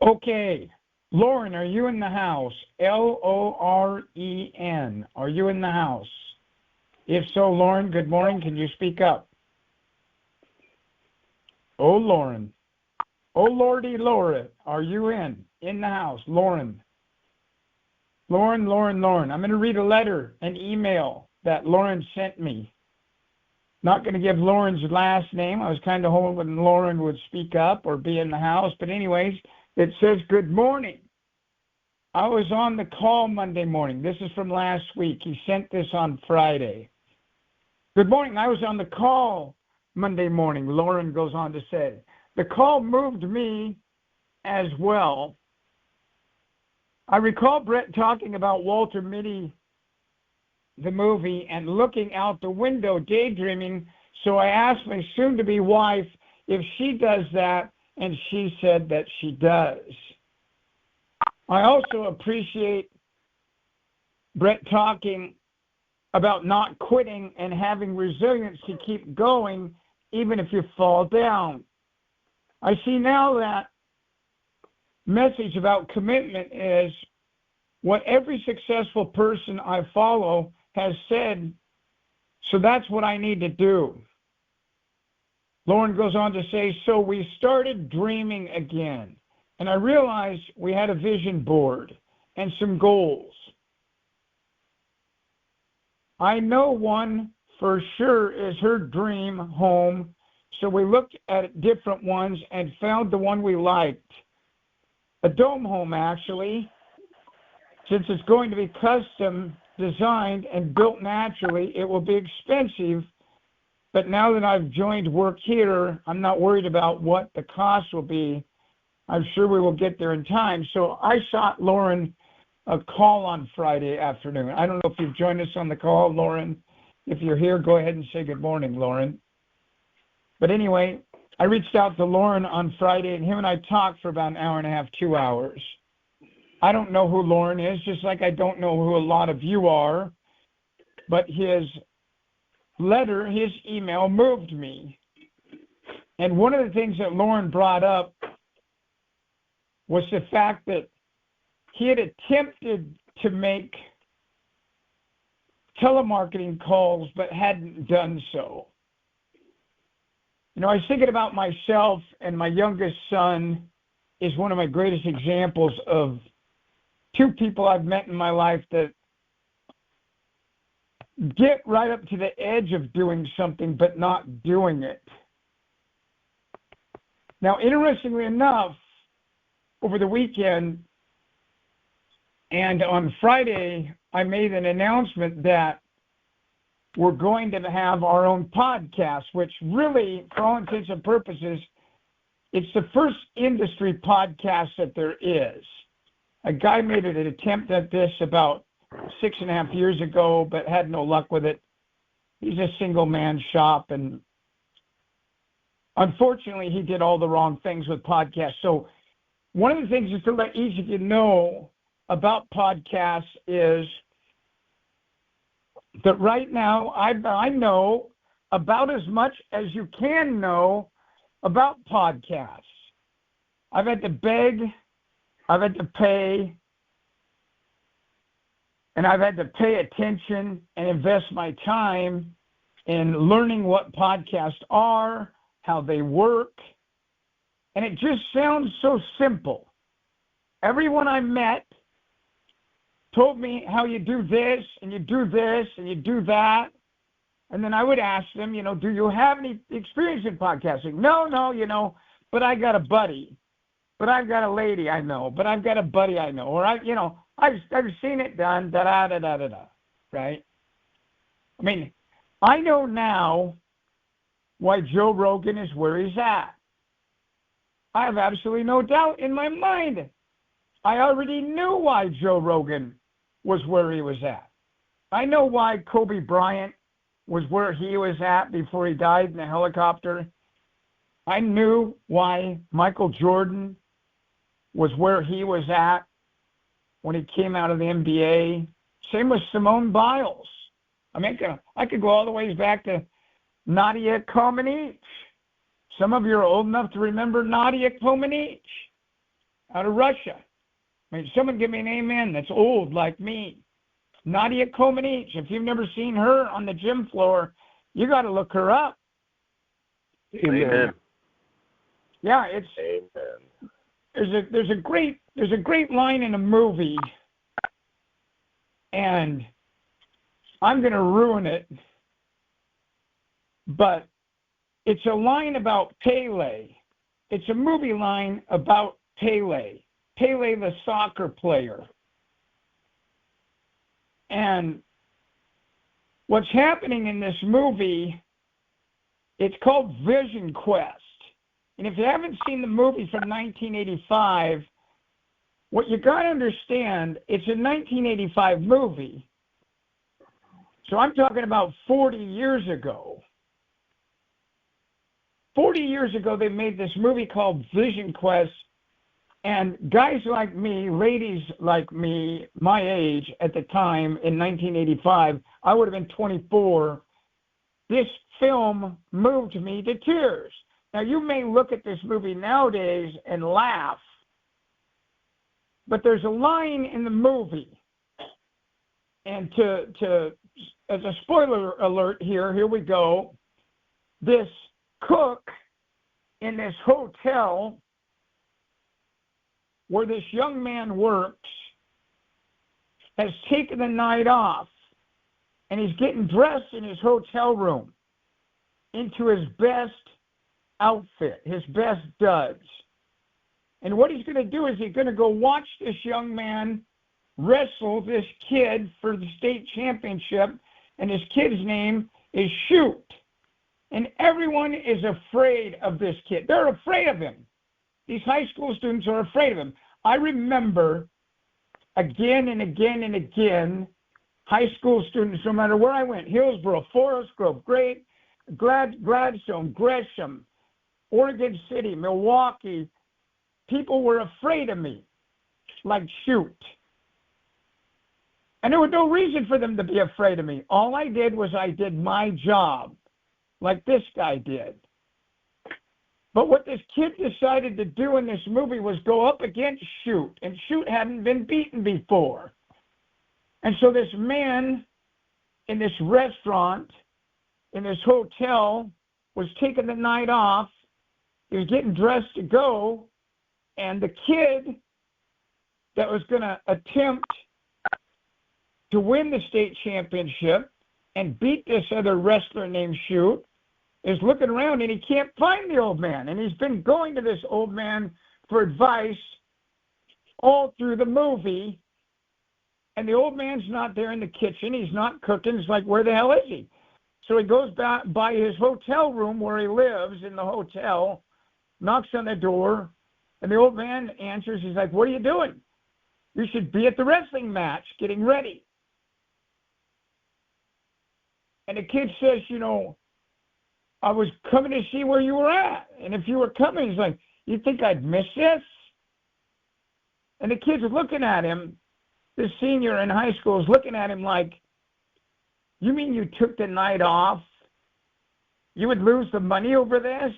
Okay. Lauren, are you in the house? Loren. Are you in the house? If so, Lauren, good morning. Can you speak up? Oh, Lauren. Oh, Lordy, Laura, are you in the house? Lauren. Lauren. I'm going to read a letter, an email that Lauren sent me. Not going to give Lauren's last name. I was kind of hoping Lauren would speak up or be in the house. But anyways, it says, good morning. I was on the call Monday morning. This is from last week. He sent this on Friday. Good morning. I was on the call Monday morning, Lauren goes on to say. The call moved me as well. I recall Brett talking about Walter Mitty, the movie, and looking out the window, daydreaming. So I asked my soon-to-be wife if she does that, and she said that she does. I also appreciate Brett talking about not quitting and having resilience to keep going even if you fall down. I see now that message about commitment is what every successful person I follow has said, so that's what I need to do. Lauren goes on to say, so we started dreaming again, and I realized we had a vision board and some goals. I know one for sure is her dream home, so we looked at different ones and found the one we liked. A dome home, actually, since it's going to be custom designed and built naturally, it will be expensive. But now that I've joined work here, I'm not worried about what the cost will be. I'm sure we will get there in time. So I shot Lauren a call on Friday afternoon. I don't know if you've joined us on the call, Lauren. If you're here, go ahead and say good morning, Lauren. But anyway, I reached out to Lauren on Friday, and him and I talked for about an hour and a half, 2 hours. I don't know who Lauren is, just like I don't know who a lot of you are, but his letter, his email moved me. And one of the things that Lauren brought up was the fact that he had attempted to make telemarketing calls but hadn't done so. You know, I was thinking about myself, and my youngest son is one of my greatest examples of two people I've met in my life that get right up to the edge of doing something but not doing it. Now, interestingly enough, over the weekend and on Friday, I made an announcement that we're going to have our own podcast, which really, for all intents and purposes, it's the first industry podcast that there is. A guy made an attempt at this about 6.5 years ago, but had no luck with it. He's a single-man shop, and unfortunately, he did all the wrong things with podcasts. So one of the things is to let each of you know about podcasts is that right now I know about as much as you can know about podcasts. I've had to beg, I've had to pay, and I've had to pay attention and invest my time in learning what podcasts are, how they work, and it just sounds so simple. Everyone I met told me how you do this, and you do this, and you do that. And then I would ask them, do you have any experience in podcasting? No, but I got a buddy. But I've got a lady I know. But I've got a buddy I know. Or, I've seen it done, da-da-da-da-da-da, right? I mean, I know now why Joe Rogan is where he's at. I have absolutely no doubt in my mind. I already knew why Joe Rogan was where he was at. I know why Kobe Bryant was where he was at before he died in the helicopter. I knew why Michael Jordan was where he was at when he came out of the NBA. Same with Simone Biles. I mean, I could go all the way back to Nadia Comaneci. Some of you are old enough to remember Nadia Comaneci. out of Russia. I mean, someone give me an amen that's old like me. Nadia Comaneci. If you've never seen her on the gym floor, you got to look her up. Amen. Yeah, it's Amen. there's a great line in a movie, and I'm going to ruin it, but it's a line about Pele. It's a movie line about Pele the soccer player. And what's happening in this movie, it's called Vision Quest. And if you haven't seen the movie from 1985, what you got to understand, it's a 1985 movie. So I'm talking about 40 years ago. 40 years ago, they made this movie called Vision Quest. And guys like me, ladies like me, my age at the time in 1985, I would have been 24. This film moved me to tears. Now, you may look at this movie nowadays and laugh, but there's a line in the movie, and as a spoiler alert here we go. This cook in this hotel where this young man works has taken the night off, and he's getting dressed in his hotel room into his best outfit, his best duds. And what he's going to do is he's going to go watch this young man wrestle this kid for the state championship, and his kid's name is Shoot. And everyone is afraid of this kid. They're afraid of him. These high school students are afraid of him. I remember again and again and again, high school students, no matter where I went, Hillsborough, Forest Grove, Gladstone, Gresham, Oregon City, Milwaukee, people were afraid of me, like Shoot. And there was no reason for them to be afraid of me. All I did was I did my job, like this guy did. But what this kid decided to do in this movie was go up against Shoot, and Shoot hadn't been beaten before. And so this man in this restaurant, in this hotel, was taking the night off. He was getting dressed to go, and the kid that was going to attempt to win the state championship and beat this other wrestler named Shoot is looking around, and he can't find the old man. And he's been going to this old man for advice all through the movie, and the old man's not there in the kitchen. He's not cooking. It's like, where the hell is he? So he goes back by his hotel room where he lives in the hotel, knocks on the door, and the old man answers. He's like, what are you doing? You should be at the wrestling match getting ready. And the kid says, I was coming to see where you were at. And if you were coming, he's like, you think I'd miss this? And the kid's looking at him, this senior in high school is looking at him like, you mean you took the night off? You would lose the money over this?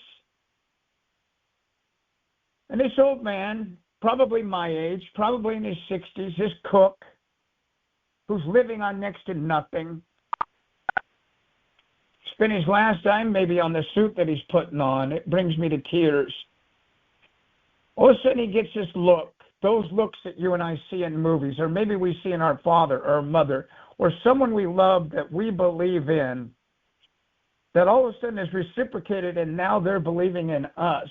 And this old man, probably my age, probably in his 60s, this cook, who's living on next to nothing, spent his last dime maybe on the suit that he's putting on. It brings me to tears. All of a sudden he gets this look, those looks that you and I see in movies, or maybe we see in our father or mother, or someone we love that we believe in, that all of a sudden is reciprocated, and now they're believing in us.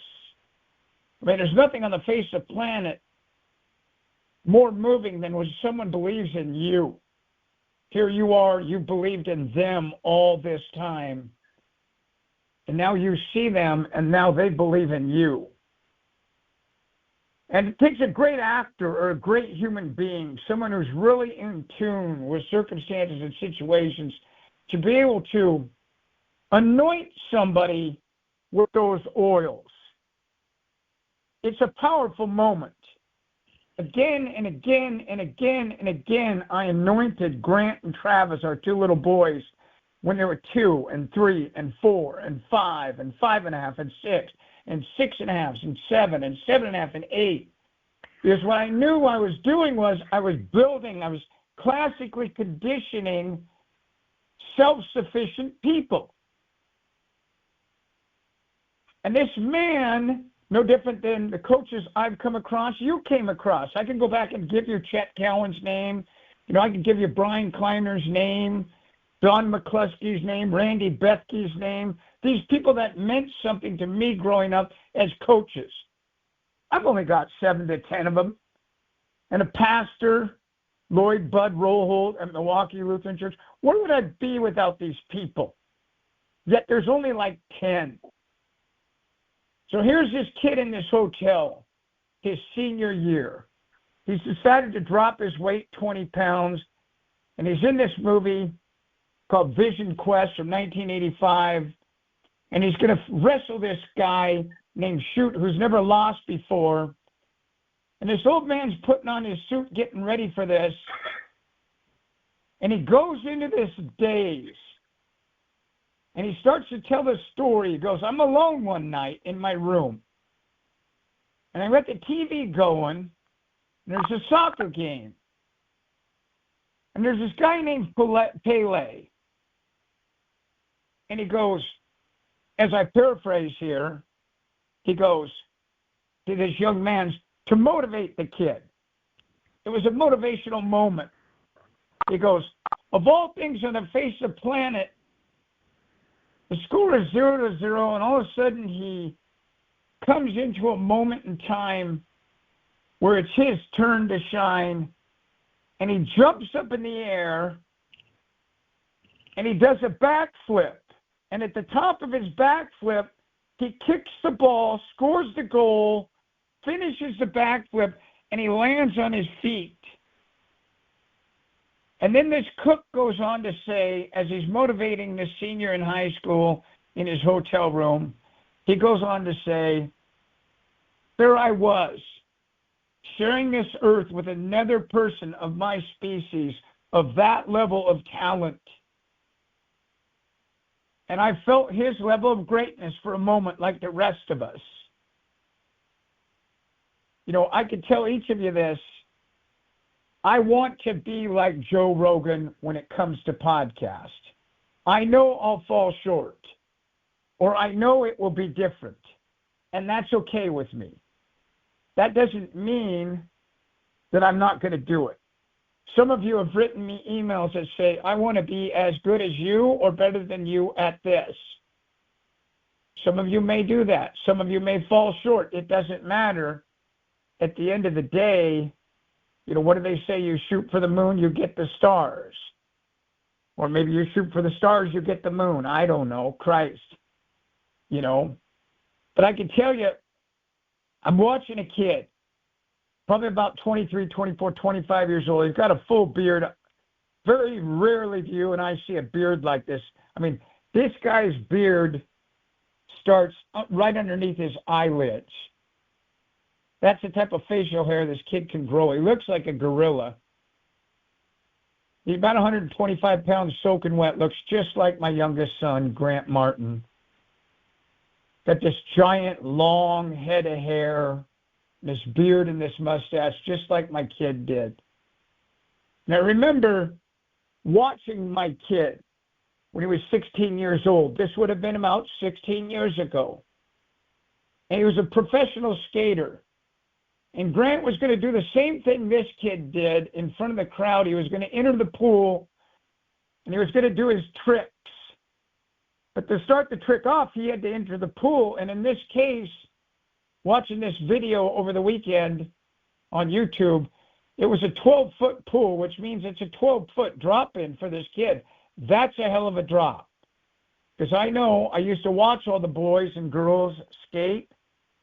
I mean, there's nothing on the face of the planet more moving than when someone believes in you. Here you are, you believed in them all this time, and now you see them, and now they believe in you. And it takes a great actor or a great human being, someone who's really in tune with circumstances and situations, to be able to anoint somebody with those oils. It's a powerful moment. Again and again and again and again, I anointed Grant and Travis, our two little boys, when they were 2 and 3 and 4 and 5 and 5.5 and 6 and 6.5 and 7 and 7.5 and 8. Because what I knew I was doing was I was classically conditioning self-sufficient people. And this man, no different than the coaches I've come across, you came across. I can go back and give you Chet Cowan's name. I can give you Brian Kleiner's name, Don McCluskey's name, Randy Bethke's name. These people that meant something to me growing up as coaches. I've only got 7 to 10 of them. And a pastor, Lloyd Bud Rollholt at Milwaukee Lutheran Church. Where would I be without these people? Yet there's only like 10. So here's this kid in this hotel, his senior year. He's decided to drop his weight 20 pounds, and he's in this movie called Vision Quest from 1985, and he's going to wrestle this guy named Shoot who's never lost before. And this old man's putting on his suit, getting ready for this, and he goes into this daze. And he starts to tell the story. He goes, I'm alone one night in my room. And I got the TV going, and there's a soccer game. And there's this guy named Pele. And he goes, as I paraphrase here, he goes to this young man to motivate the kid. It was a motivational moment. He goes, of all things on the face of the planet, the score is 0-0, and all of a sudden he comes into a moment in time where it's his turn to shine, and he jumps up in the air, and he does a backflip. And at the top of his backflip, he kicks the ball, scores the goal, finishes the backflip, and he lands on his feet. And then this cook goes on to say, as he's motivating this senior in high school in his hotel room, he goes on to say, there I was, sharing this earth with another person of my species of that level of talent. And I felt his level of greatness for a moment like the rest of us. I could tell each of you this. I want to be like Joe Rogan when it comes to podcast. I know I'll fall short, or I know it will be different, and that's okay with me. That doesn't mean that I'm not going to do it. Some of you have written me emails that say, I want to be as good as you or better than you at this. Some of you may do that. Some of you may fall short. It doesn't matter. At the end of the day, what do they say? You shoot for the moon, you get the stars. Or maybe you shoot for the stars, you get the moon. I don't know. Christ. But I can tell you, I'm watching a kid, probably about 23, 24, 25 years old. He's got a full beard. Very rarely do you and I see a beard like this. I mean, this guy's beard starts right underneath his eyelids. That's the type of facial hair this kid can grow. He looks like a gorilla. He's about 125 pounds soaking wet. Looks just like my youngest son, Grant Martin. Got this giant, long head of hair, this beard and this mustache, just like my kid did. Now, remember watching my kid when he was 16 years old. This would have been about 16 years ago. And he was a professional skater. And Grant was going to do the same thing this kid did in front of the crowd. He was going to enter the pool, and he was going to do his tricks. But to start the trick off, he had to enter the pool. And in this case, watching this video over the weekend on YouTube, it was a 12-foot pool, which means it's a 12-foot drop-in for this kid. That's a hell of a drop. Because I know I used to watch all the boys and girls skate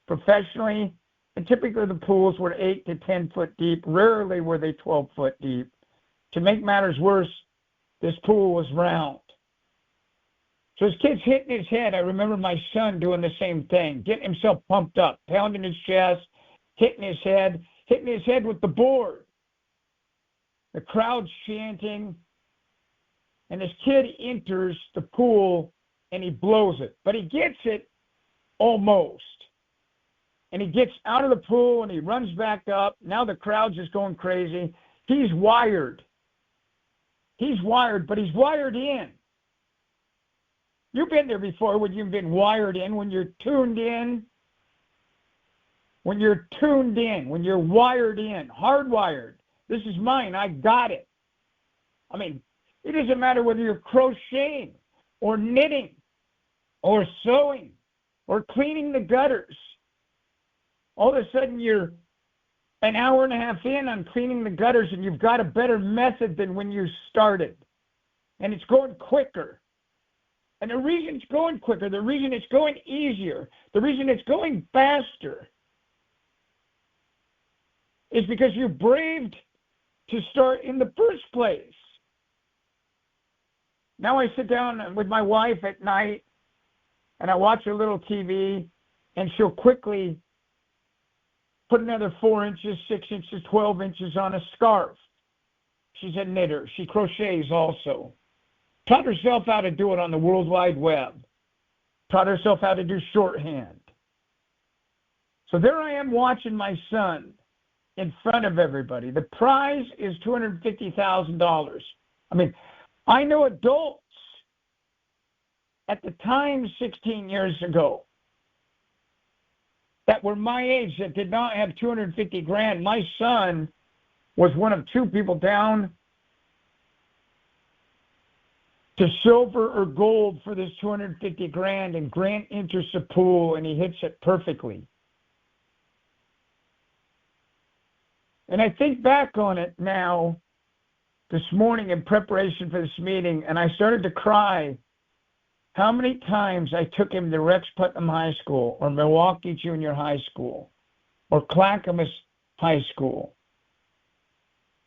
professionally, and typically the pools were 8 to 10 foot deep. Rarely were they 12 foot deep. To make matters worse, this pool was round. So his kid's hitting his head. I remember my son doing the same thing, getting himself pumped up, pounding his chest, hitting his head with the board. The crowd's chanting, and this kid enters the pool, and he blows it. But he gets it almost. and he gets out of the pool and he runs back up. Now the crowd's just going crazy. He's wired. He's wired, but he's wired in. You've been there before when you've been wired in, when you're tuned in. When you're tuned in, when you're wired in, hardwired. This is mine. I got it. I mean, it doesn't matter whether you're crocheting or knitting or sewing or cleaning the gutters. All of a sudden, you're an hour and a half in on cleaning the gutters, and you've got a better method than when you started. And it's going quicker. And the reason it's going quicker, the reason it's going easier, the reason it's going faster is because you braved to start in the first place. Now I sit down with my wife at night and I watch a little TV, and she'll quickly put another 4 inches, 6 inches, 12 inches on a scarf. She's a knitter. She crochets also. Taught herself how to do it on the World Wide Web. Taught herself how to do shorthand. So there I am watching my son in front of everybody. The prize is $250,000. I mean, I know adults at the time 16 years ago that were my age that did not have 250 grand. My son was one of two people down to silver or gold for this 250 grand, and Grant enters the pool and he hits it perfectly. And I think back on it now, this morning in preparation for this meeting, and I started to cry how many times I took him to Rex Putnam High School or Milwaukee Junior High School or Clackamas High School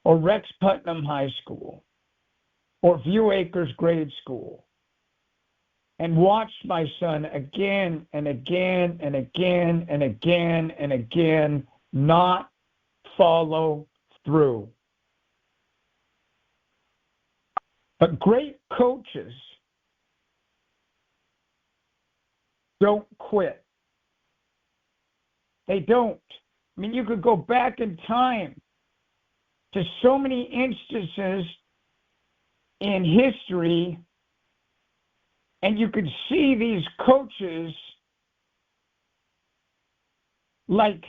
or Rex Putnam High School or View Acres Grade School, and watched my son again and again and again and again and again not follow through. But great coaches don't quit. They don't. I mean, you could go back in time to so many instances in history, and you could see these coaches like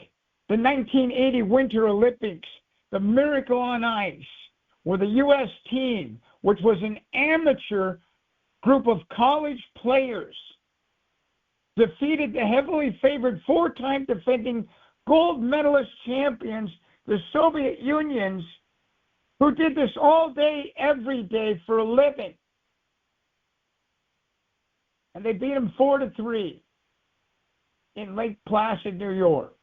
the 1980 Winter Olympics, the Miracle on Ice, where the U.S. team, which was an amateur group of college players, defeated the heavily favored four-time defending gold medalist champions, the Soviet Union, who did this all day, every day for a living. And they beat them 4-3 in Lake Placid, New York,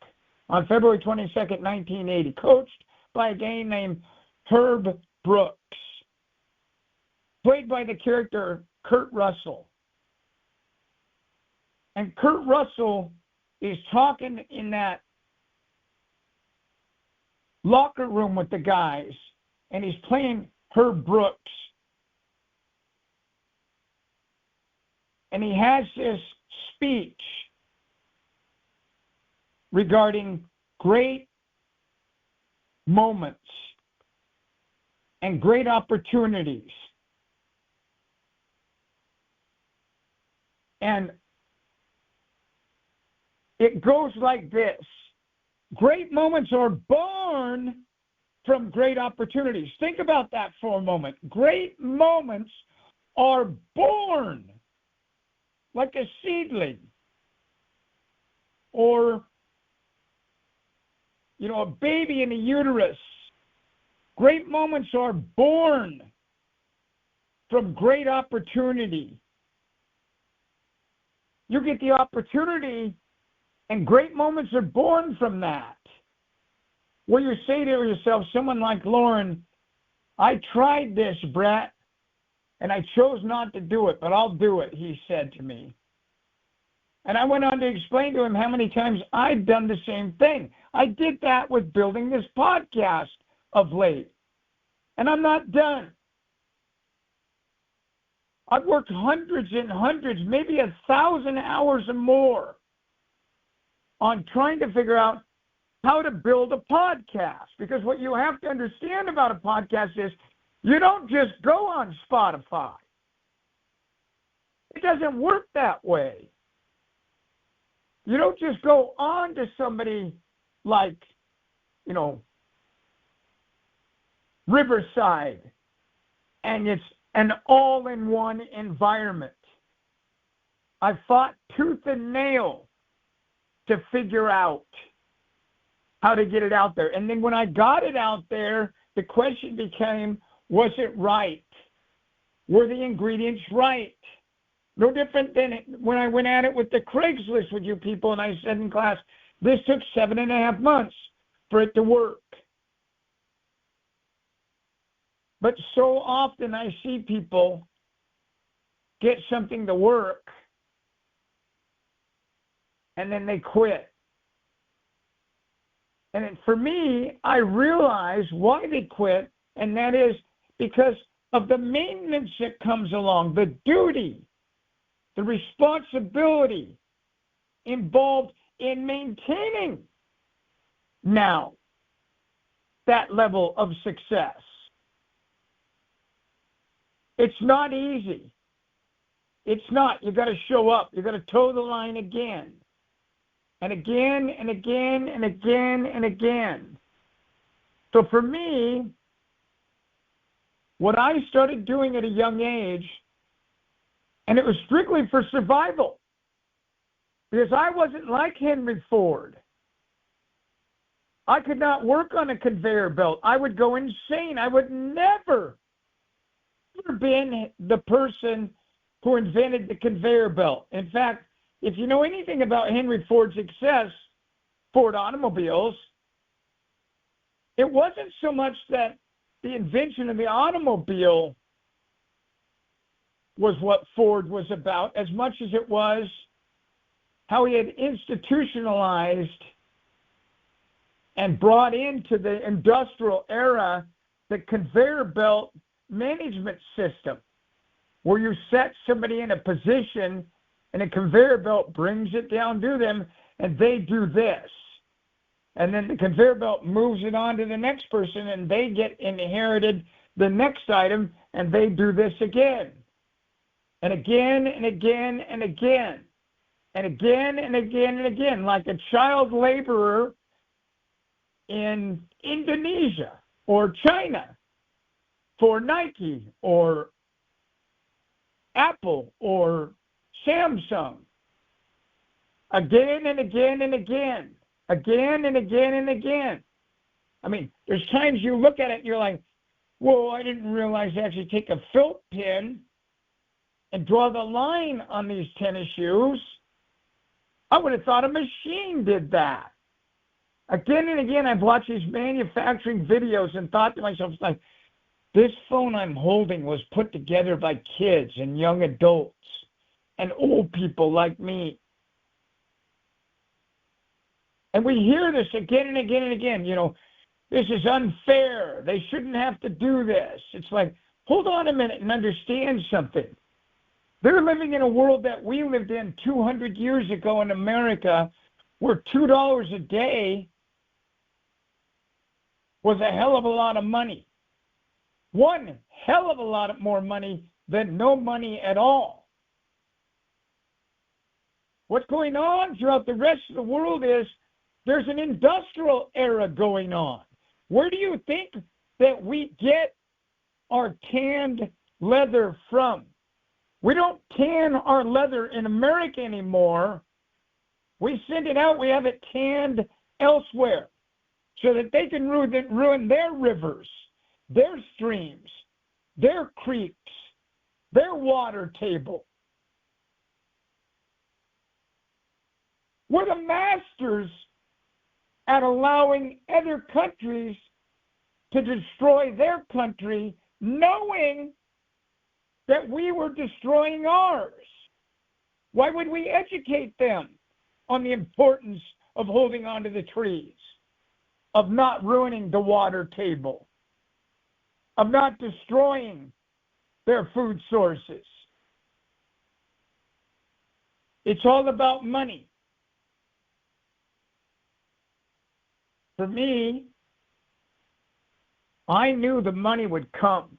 on February 22nd, 1980, coached by a guy named Herb Brooks, played by the character Kurt Russell. And Kurt Russell is talking in that locker room with the guys, and he's playing Herb Brooks. And he has this speech regarding great moments and great opportunities. And it goes like this. Great moments are born from great opportunities. Think about that for a moment. Great moments are born like a seedling, or, a baby in a uterus. Great moments are born from great opportunity. You get the opportunity, and great moments are born from that. Where you say to yourself, someone like Lauren, I tried this, Brett, and I chose not to do it, but I'll do it, he said to me. And I went on to explain to him how many times I'd done the same thing. I did that with building this podcast of late. And I'm not done. I've worked hundreds and hundreds, maybe 1,000 hours or more on trying to figure out how to build a podcast. Because what you have to understand about a podcast is you don't just go on Spotify. It doesn't work that way. You don't just go on to somebody like, Riverside, and it's an all-in-one environment. I fought tooth and nail to figure out how to get it out there. And then when I got it out there, the question became, was it right? Were the ingredients right? No different than when I went at it with the Craigslist with you people, and I said in class, this took 7.5 months for it to work. But so often I see people get something to work, and then they quit. And for me, I realize why they quit, and that is because of the maintenance that comes along, the duty, the responsibility involved in maintaining now that level of success. It's not easy. It's not. You've got to show up. You've got to toe the line again. And again and again and again and again. So for me, what I started doing at a young age, and it was strictly for survival, because I wasn't like Henry Ford. I could not work on a conveyor belt. I would go insane. I would never been the person who invented the conveyor belt. In fact, if you know anything about Henry Ford's success, Ford automobiles, it wasn't so much that the invention of the automobile was what Ford was about, as much as it was how he had institutionalized and brought into the industrial era the conveyor belt management system, where you set somebody in a position and a conveyor belt brings it down to them and they do this. And then the conveyor belt moves it on to the next person and they get inherited the next item and they do this again. And again and again and again. And again and again and again, like a child laborer in Indonesia or China for Nike or Apple or Samsung. Again and again and again. Again and again and again. I mean, there's times you look at it and you're like, whoa, I didn't realize they actually take a felt pen and draw the line on these tennis shoes. I would have thought a machine did that. Again and again, I've watched these manufacturing videos and thought to myself, like, this phone I'm holding was put together by kids and young adults and old people like me. And we hear this again and again and again, this is unfair. They shouldn't have to do this. It's like, hold on a minute and understand something. They're living in a world that we lived in 200 years ago in America, where $2 a day was a hell of a lot of money. One hell of a lot more money than no money at all. What's going on throughout the rest of the world is there's an industrial era going on. Where do you think that we get our tanned leather from? We don't tan our leather in America anymore. We send it out. We have it tanned elsewhere so that they can ruin their rivers, their streams, their creeks, their water table. We're the masters at allowing other countries to destroy their country, knowing that we were destroying ours. Why would we educate them on the importance of holding on to the trees, of not ruining the water table, of not destroying their food sources? It's all about money. for me, I knew the money would come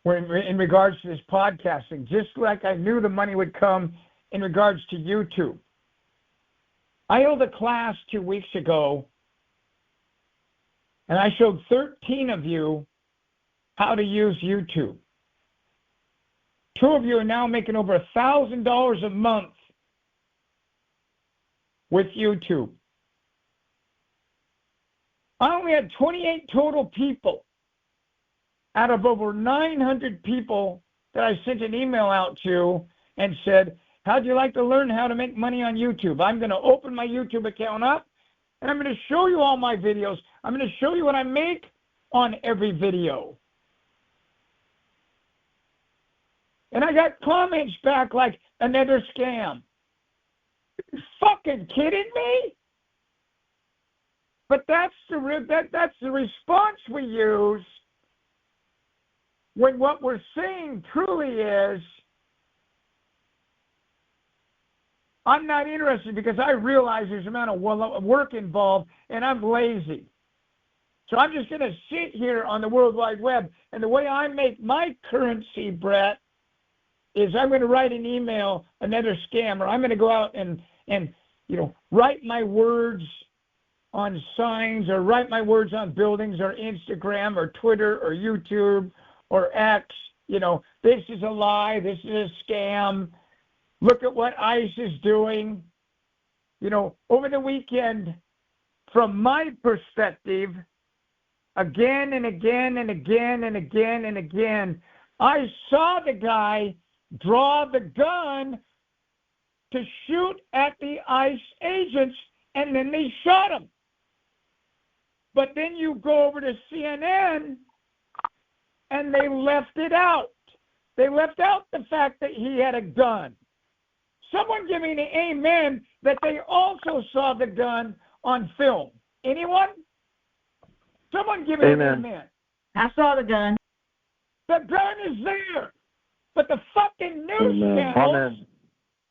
in regards to this podcasting, just like I knew the money would come in regards to YouTube. I held a class 2 weeks ago, and I showed 13 of you how to use YouTube. 2 of you are now making over $1,000 a month with YouTube. I only had 28 total people out of over 900 people that I sent an email out to and said, how'd you like to learn how to make money on YouTube? I'm going to open my YouTube account up, and I'm going to show you all my videos. I'm going to show you what I make on every video. And I got comments back like, another scam. Are you fucking kidding me? But that's the response we use when what we're saying truly is, I'm not interested because I realize there's an amount of work involved and I'm lazy. So I'm just going to sit here on the World Wide Web. And the way I make my currency, Brett, is I'm going to write an email, another scam, or I'm going to go out and write my words on signs or write my words on buildings or Instagram or Twitter or YouTube or X. This is a lie. This is a scam. Look at what ICE is doing. Over the weekend, from my perspective, again and again and again and again and again, I saw the guy draw the gun to shoot at the ICE agents, and then they shot him. But then you go over to CNN, and they left it out. They left out the fact that he had a gun. Someone give me an amen that they also saw the gun on film. Anyone? Someone give me an amen. I saw the gun. The gun is there. But the fucking news channels,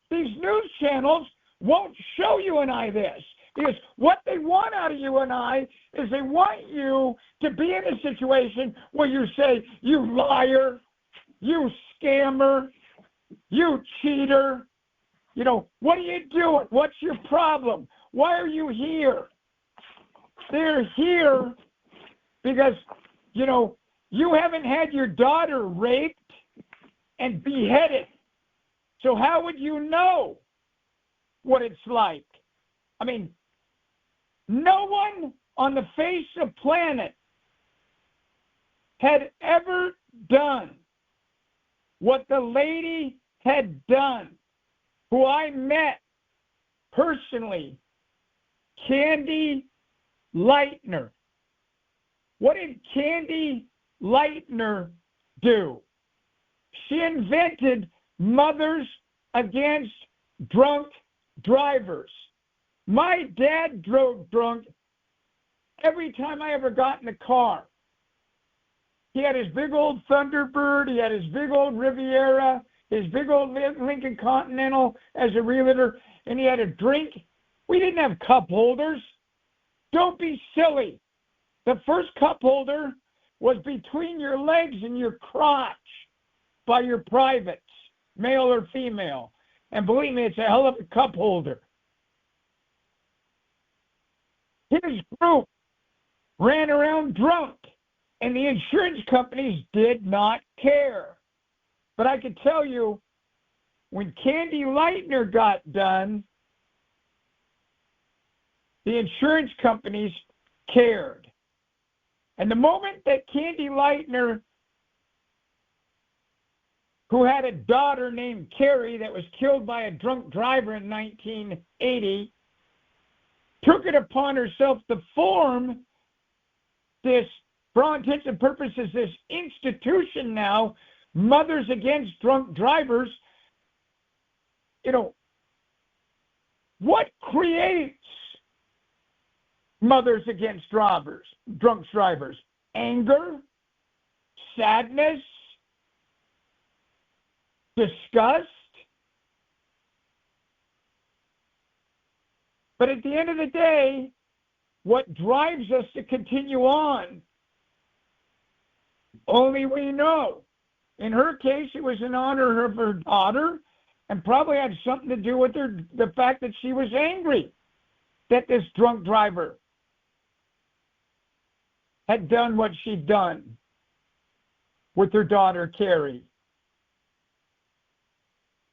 these news channels won't show you and I this. Because what they want out of you and I is they want you to be in a situation where you say, you liar, you scammer, you cheater. What are you doing? What's your problem? Why are you here? They're here because, you haven't had your daughter raped and beheaded. So how would you know what it's like? I mean, no one on the face of the planet had ever done what the lady had done, who I met personally, Candy Lightner. What did Candy Lightner do? She invented Mothers Against Drunk Drivers. My dad drove drunk every time I ever got in the car. He had his big old Thunderbird, he had his big old Riviera, his big old Lincoln Continental as a realtor, and he had a drink. We didn't have cup holders. Don't be silly. The first cup holder was between your legs and your crotch by your privates, male or female. And believe me, it's a hell of a cup holder. His group ran around drunk, and the insurance companies did not care. But I can tell you, when Candy Lightner got done, the insurance companies cared. And the moment that Candy Lightner, who had a daughter named Carrie that was killed by a drunk driver in 1980, took it upon herself to form this, for all intents and purposes, this institution now, Mothers Against Drunk Drivers. What creates Mothers Against Drunk Drivers? Anger, sadness, disgust. But at the end of the day, what drives us to continue on, only we know. In her case, it was in honor of her daughter, and probably had something to do with the fact that she was angry that this drunk driver had done what she'd done with her daughter, Carrie.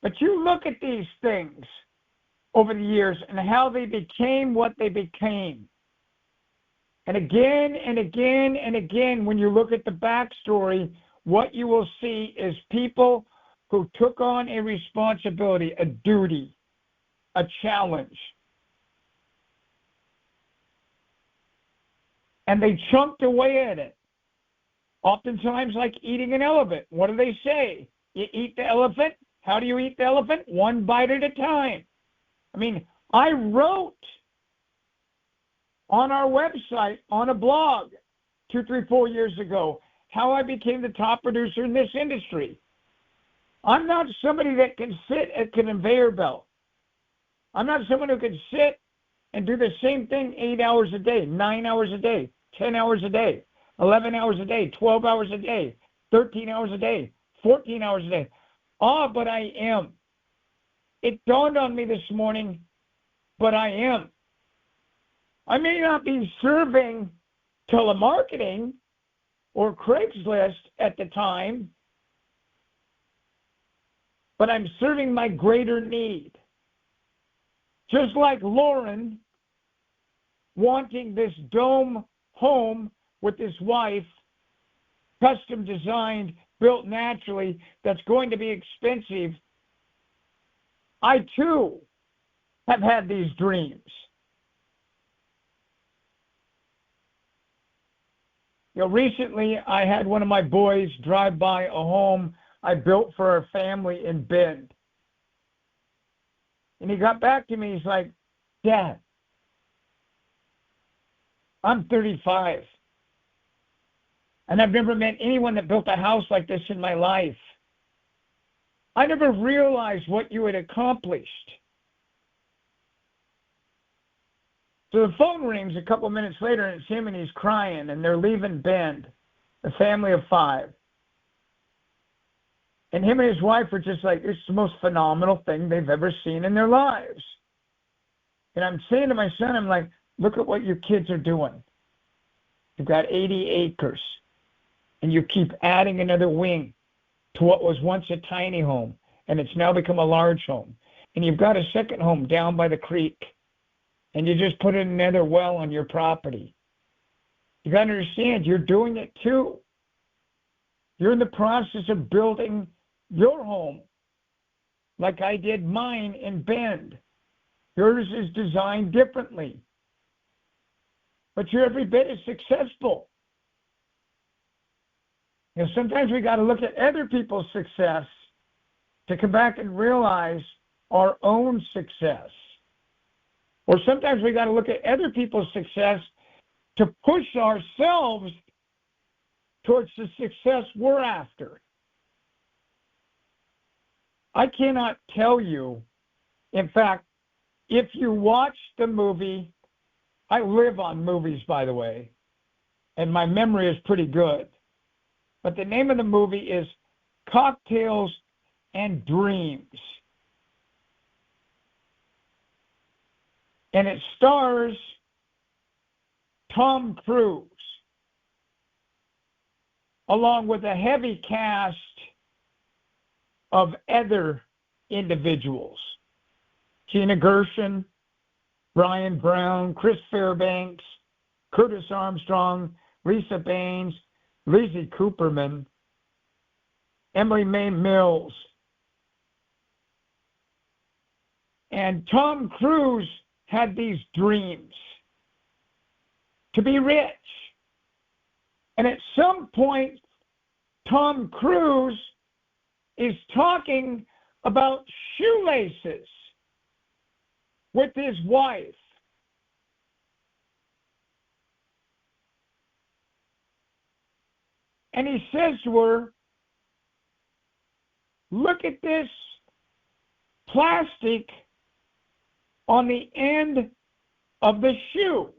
But you look at these things over the years and how they became what they became. And again and again and again, when you look at the backstory, what you will see is people who took on a responsibility, a duty, a challenge. And they chunked away at it. Oftentimes like eating an elephant. What do they say? You eat the elephant. How do you eat the elephant? One bite at a time. I mean, I wrote on our website, on a blog, 2, 3, 4 years ago, how I became the top producer in this industry. I'm not somebody that can sit at a conveyor belt. I'm not someone who can sit and do the same thing 8 hours a day, 9 hours a day, 10 hours a day, 11 hours a day, 12 hours a day, 13 hours a day, 14 hours a day. But I am. It dawned on me this morning, but I am. I may not be serving telemarketing or Craigslist at the time, but I'm serving my greater need. Just like Lauren wanting this dome home with his wife, custom designed, built naturally, that's going to be expensive. I too have had these dreams. Recently I had one of my boys drive by a home I built for our family in Bend. And he got back to me, he's like, Dad, I'm 35. And I've never met anyone that built a house like this in my life. I never realized what you had accomplished. So the phone rings a couple minutes later, and it's him, and he's crying, and they're leaving Bend, a family of 5. And him and his wife are just like, it's the most phenomenal thing they've ever seen in their lives. And I'm saying to my son, I'm like, look at what your kids are doing. You've got 80 acres, and you keep adding another wing to what was once a tiny home, and it's now become a large home. And you've got a second home down by the creek, and you just put in another well on your property. You got to understand, you're doing it too. You're in the process of building your home like I did mine in Bend. Yours is designed differently. But you're every bit as successful. Sometimes we got to look at other people's success to come back and realize our own success. Or sometimes we got to look at other people's success to push ourselves towards the success we're after. I cannot tell you, in fact, if you watch the movie, I live on movies, by the way, and my memory is pretty good. But the name of the movie is Cocktails and Dreams. And it stars Tom Cruise, along with a heavy cast of other individuals. Gina Gershon, Brian Brown, Chris Fairbanks, Curtis Armstrong, Lisa Baines, Lizzie Cooperman, Emily May Mills. And Tom Cruise had these dreams to be rich. And at some point, Tom Cruise is talking about shoelaces with his wife. And he says to her, look at this plastic on the end of the shoe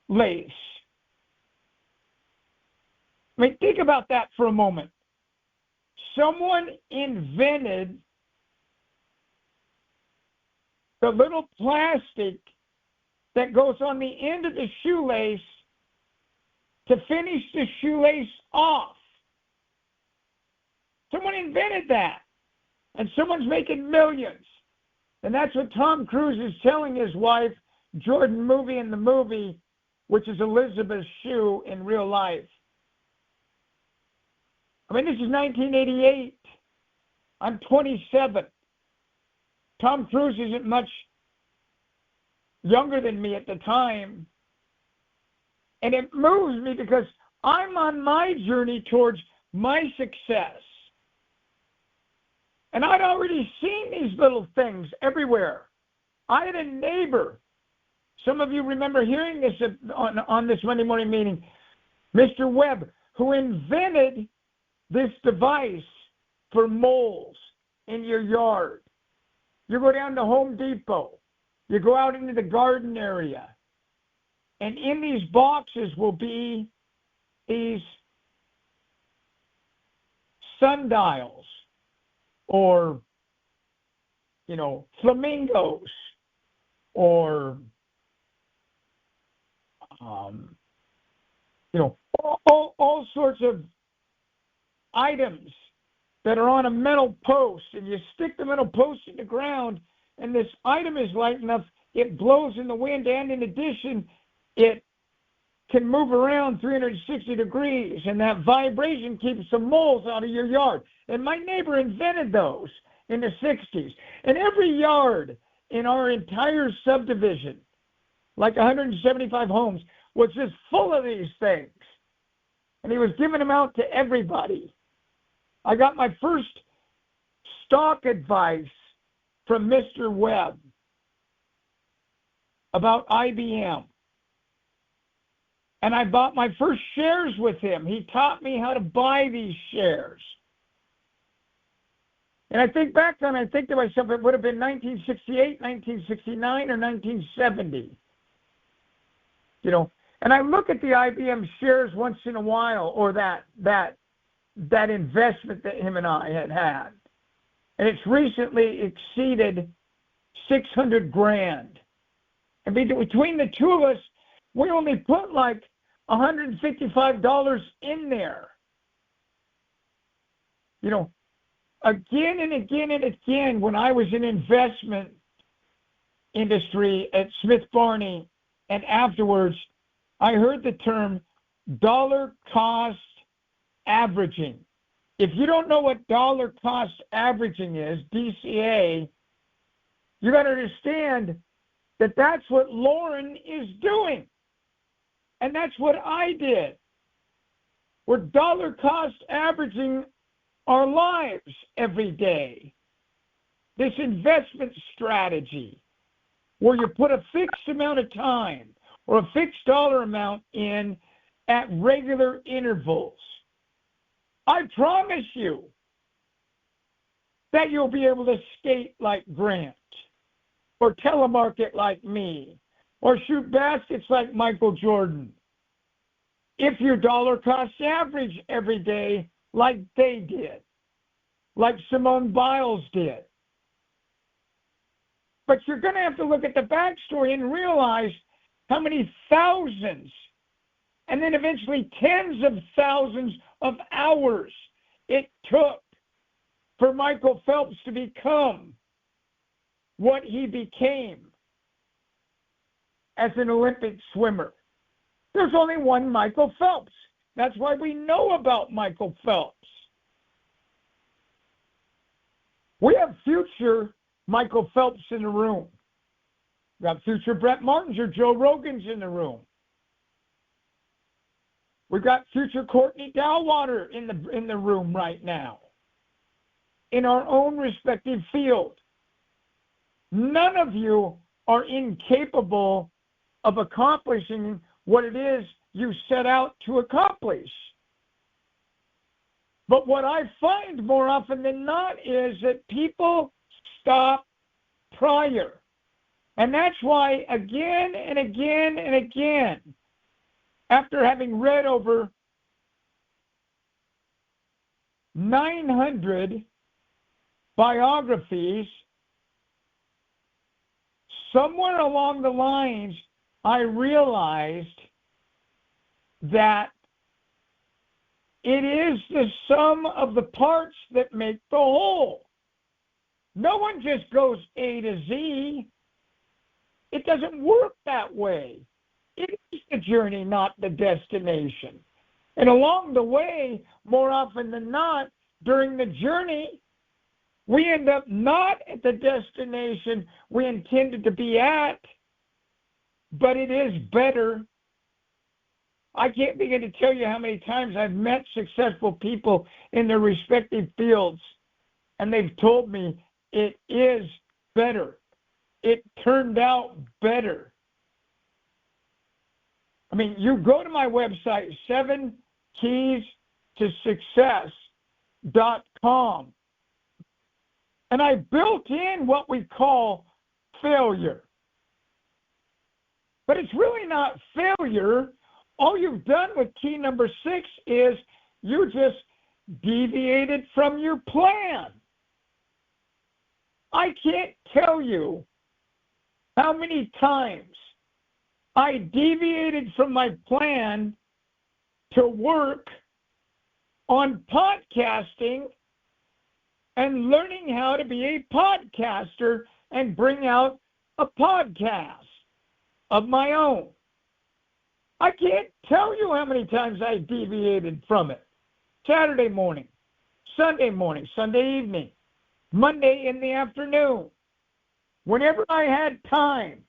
lace. I mean, think about that for a moment. Someone invented the little plastic that goes on the end of the shoelace to finish the shoelace off. Someone invented that, and someone's making millions. And that's what Tom Cruise is telling his wife, Jordan Movie in the movie, which is Elizabeth's shoe in real life. I mean, this is 1988. I'm 27. Tom Cruise isn't much younger than me at the time. And it moves me because I'm on my journey towards my success. And I'd already seen these little things everywhere. I had a neighbor. Some of you remember hearing this on this Monday morning meeting. Mr. Webb, who invented this device for moles in your yard. You go down to Home Depot. You go out into the garden area. And in these boxes will be these sundials or, flamingos or, all sorts of items that are on a metal post, and you stick the metal post in the ground, and this item is light enough, it blows in the wind, and in addition, it can move around 360 degrees, and that vibration keeps the moles out of your yard. And my neighbor invented those in the 60s. And every yard in our entire subdivision, like 175 homes, was just full of these things. And he was giving them out to everybody. I got my first stock advice from Mr. Webb about IBM. And I bought my first shares with him. He taught me how to buy these shares. And I think to myself, it would have been 1968, 1969, or 1970. And I look at the IBM shares once in a while, or that investment that him and I had. And it's recently exceeded $600,000. And between the two of us, we only put like $155 in there. Again and again and again, when I was in investment industry at Smith Barney, and afterwards, I heard the term dollar cost averaging. If you don't know what dollar cost averaging is, DCA, you got to understand that that's what Lauren is doing. And that's what I did. We're dollar cost averaging our lives every day. This investment strategy where you put a fixed amount of time or a fixed dollar amount in at regular intervals. I promise you that you'll be able to skate like Grant or telemarket like me or shoot baskets like Michael Jordan if your dollar cost average every day like they did, like Simone Biles did. But you're going to have to look at the backstory and realize how many thousands and then eventually tens of thousands of hours it took for Michael Phelps to become what he became as an Olympic swimmer. There's only one Michael Phelps. That's why we know about Michael Phelps. We have future Michael Phelps in the room. We got future Brett Martins or Joe Rogans in the room. We've got future Courtney Dowwater in the room right now, in our own respective field. None of you are incapable of accomplishing what it is you set out to accomplish. But what I find more often than not is that people stop prior And that's why again and again and again, after having read over 900 biographies, somewhere along the lines, I realized that it is the sum of the parts that make the whole. No one just goes A to Z. It doesn't work that way. It is the journey, not the destination. And along the way, more often than not, during the journey, we end up not at the destination we intended to be at, but it is better. I can't begin to tell you how many times I've met successful people in their respective fields, and they've told me it is better. It turned out better. I mean, you go to my website, 7keystosuccess.com, and I built in what we call failure. But it's really not failure. All you've done with key number 6 is you just deviated from your plan. I can't tell you how many times I deviated from my plan to work on podcasting and learning how to be a podcaster and bring out a podcast of my own. I can't tell you how many times I deviated from it. Saturday morning, Sunday evening, Monday in the afternoon. Whenever I had time,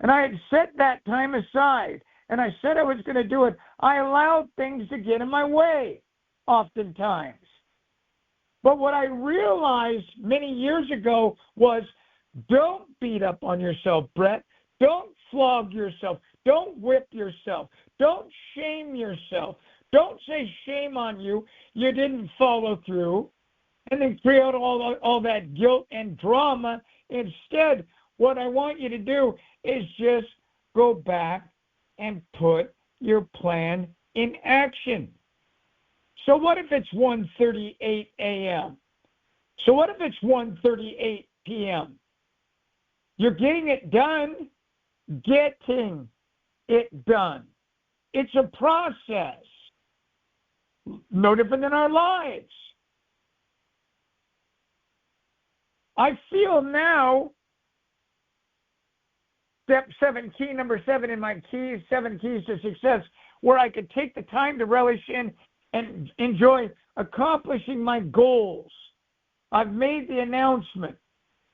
and I had set that time aside, and I said I was going to do it, I allowed things to get in my way, oftentimes. But what I realized many years ago was, don't beat up on yourself, Brett. Don't flog yourself. Don't whip yourself. Don't shame yourself. Don't say shame on you. You didn't follow through. And then create all that guilt and drama. Instead, what I want you to do is just go back and put your plan in action. So what if it's 1:38 a.m.? So what if it's 1:38 p.m.? You're getting it done. Getting it done. It's a process. No different than our lives. I feel now, step 7, key number 7 in my keys, 7 keys to success, where I could take the time to relish in and enjoy accomplishing my goals. I've made the announcement.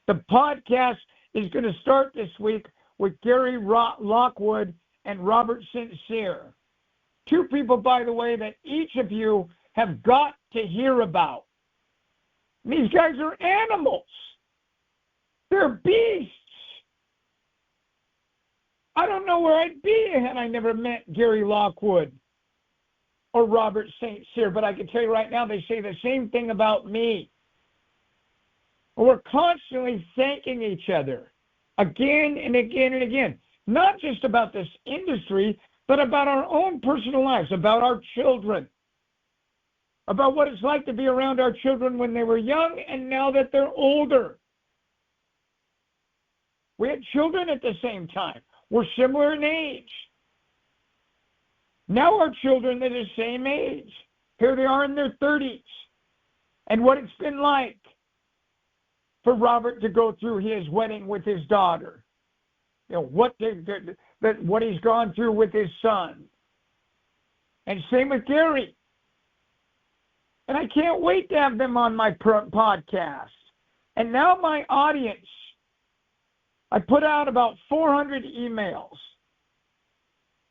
The podcast is going to start this week with Gary Lockwood and Robert Sincere. 2 people, by the way, that each of you have got to hear about. These guys are animals. They're beasts. I don't know where I'd be had I never met Gary Lockwood or Robert St. Cyr, but I can tell you right now, they say the same thing about me. We're constantly thanking each other again and again and again, not just about this industry, but about our own personal lives, about our children, about what it's like to be around our children when they were young and now that they're older. We had children at the same time. We're similar in age. Now our children are the same age. Here they are in their 30s. And what it's been like for Robert to go through his wedding with his daughter. You know, what he's gone through with his son. And same with Gary. And I can't wait to have them on my podcast. And now my audience, I put out about 400 emails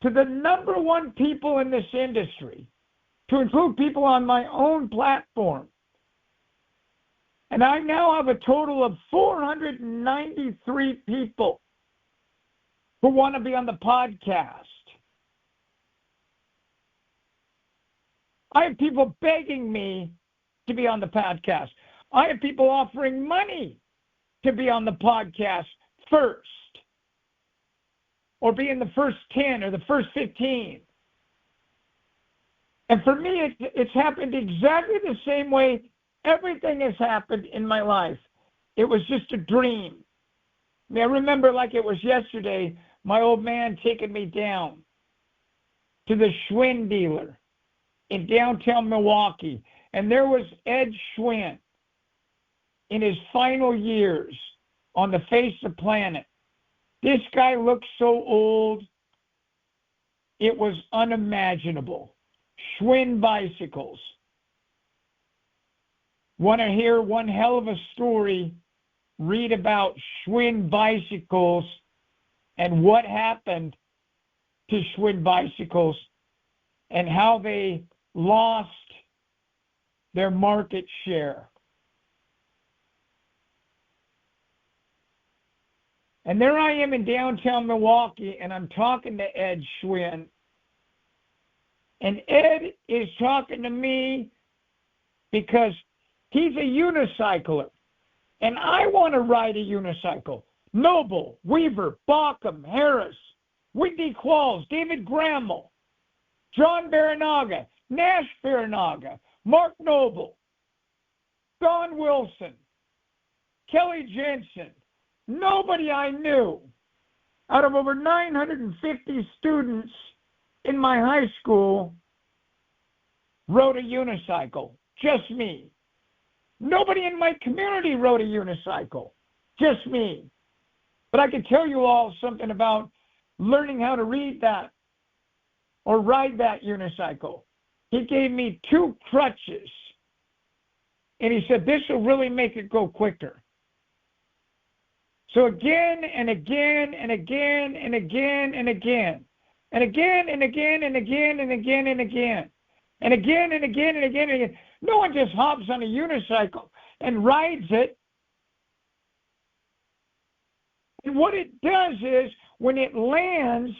to the number 1 people in this industry, to include people on my own platform. And I now have a total of 493 people who want to be on the podcast. I have people begging me to be on the podcast. I have people offering money to be on the podcast first. or be in the first 10 or the first 15. And for me, it's happened exactly the same way everything has happened in my life. It was just a dream. I mean, I remember like it was yesterday, my old man taking me down to the Schwinn dealer in downtown Milwaukee. And there was Ed Schwinn in his final years on the face of the planet. This guy looked so old, it was unimaginable. Schwinn bicycles. Want to hear one hell of a story? Read about Schwinn bicycles and what happened to Schwinn bicycles and how they lost their market share. And there I am in downtown Milwaukee, and I'm talking to Ed Schwinn. And Ed is talking to me because he's a unicycler. And I want to ride a unicycle. Noble, Weaver, Bauckham, Harris, Whitney Qualls, David Grammel, John Baranaga, Nash Baranaga, Mark Noble, Don Wilson, Kelly Jensen. Nobody I knew out of over 950 students in my high school rode a unicycle. Just me. Nobody in my community rode a unicycle. Just me. But I can tell you all something about learning how to read that or ride that unicycle. He gave me 2 crutches. And he said, this will really make it go quicker. So again and again and again and again and again. And again and again and again and again and again. And again and again and again and again. No one just hops on a unicycle and rides it. And what it does is, when it lands,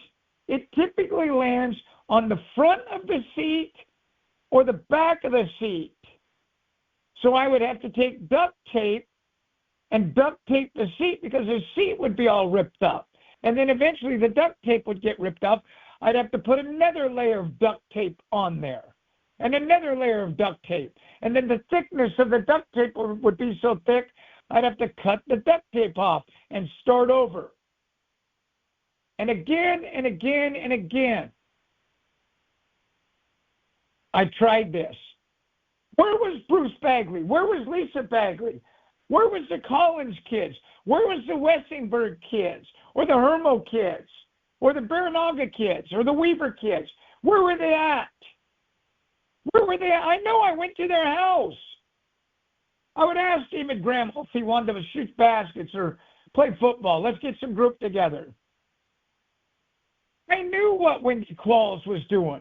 it typically lands on the front of the seat or the back of the seat. So I would have to take duct tape and duct tape the seat because the seat would be all ripped up. And then eventually the duct tape would get ripped up. I'd have to put another layer of duct tape on there and another layer of duct tape. And then the thickness of the duct tape would be so thick, I'd have to cut the duct tape off and start over. And again and again and again, I tried this. Where was Bruce Bagley? Where was Lisa Bagley? Where was the Collins kids? Where was the Wessingberg kids? Or the Hermo kids? Or the Baranaga kids? Or the Weaver kids? Where were they at? Where were they at? I know I went to their house. I would ask David Grammel if he wanted to shoot baskets or play football. Let's get some group together. I knew what Wendy Qualls was doing.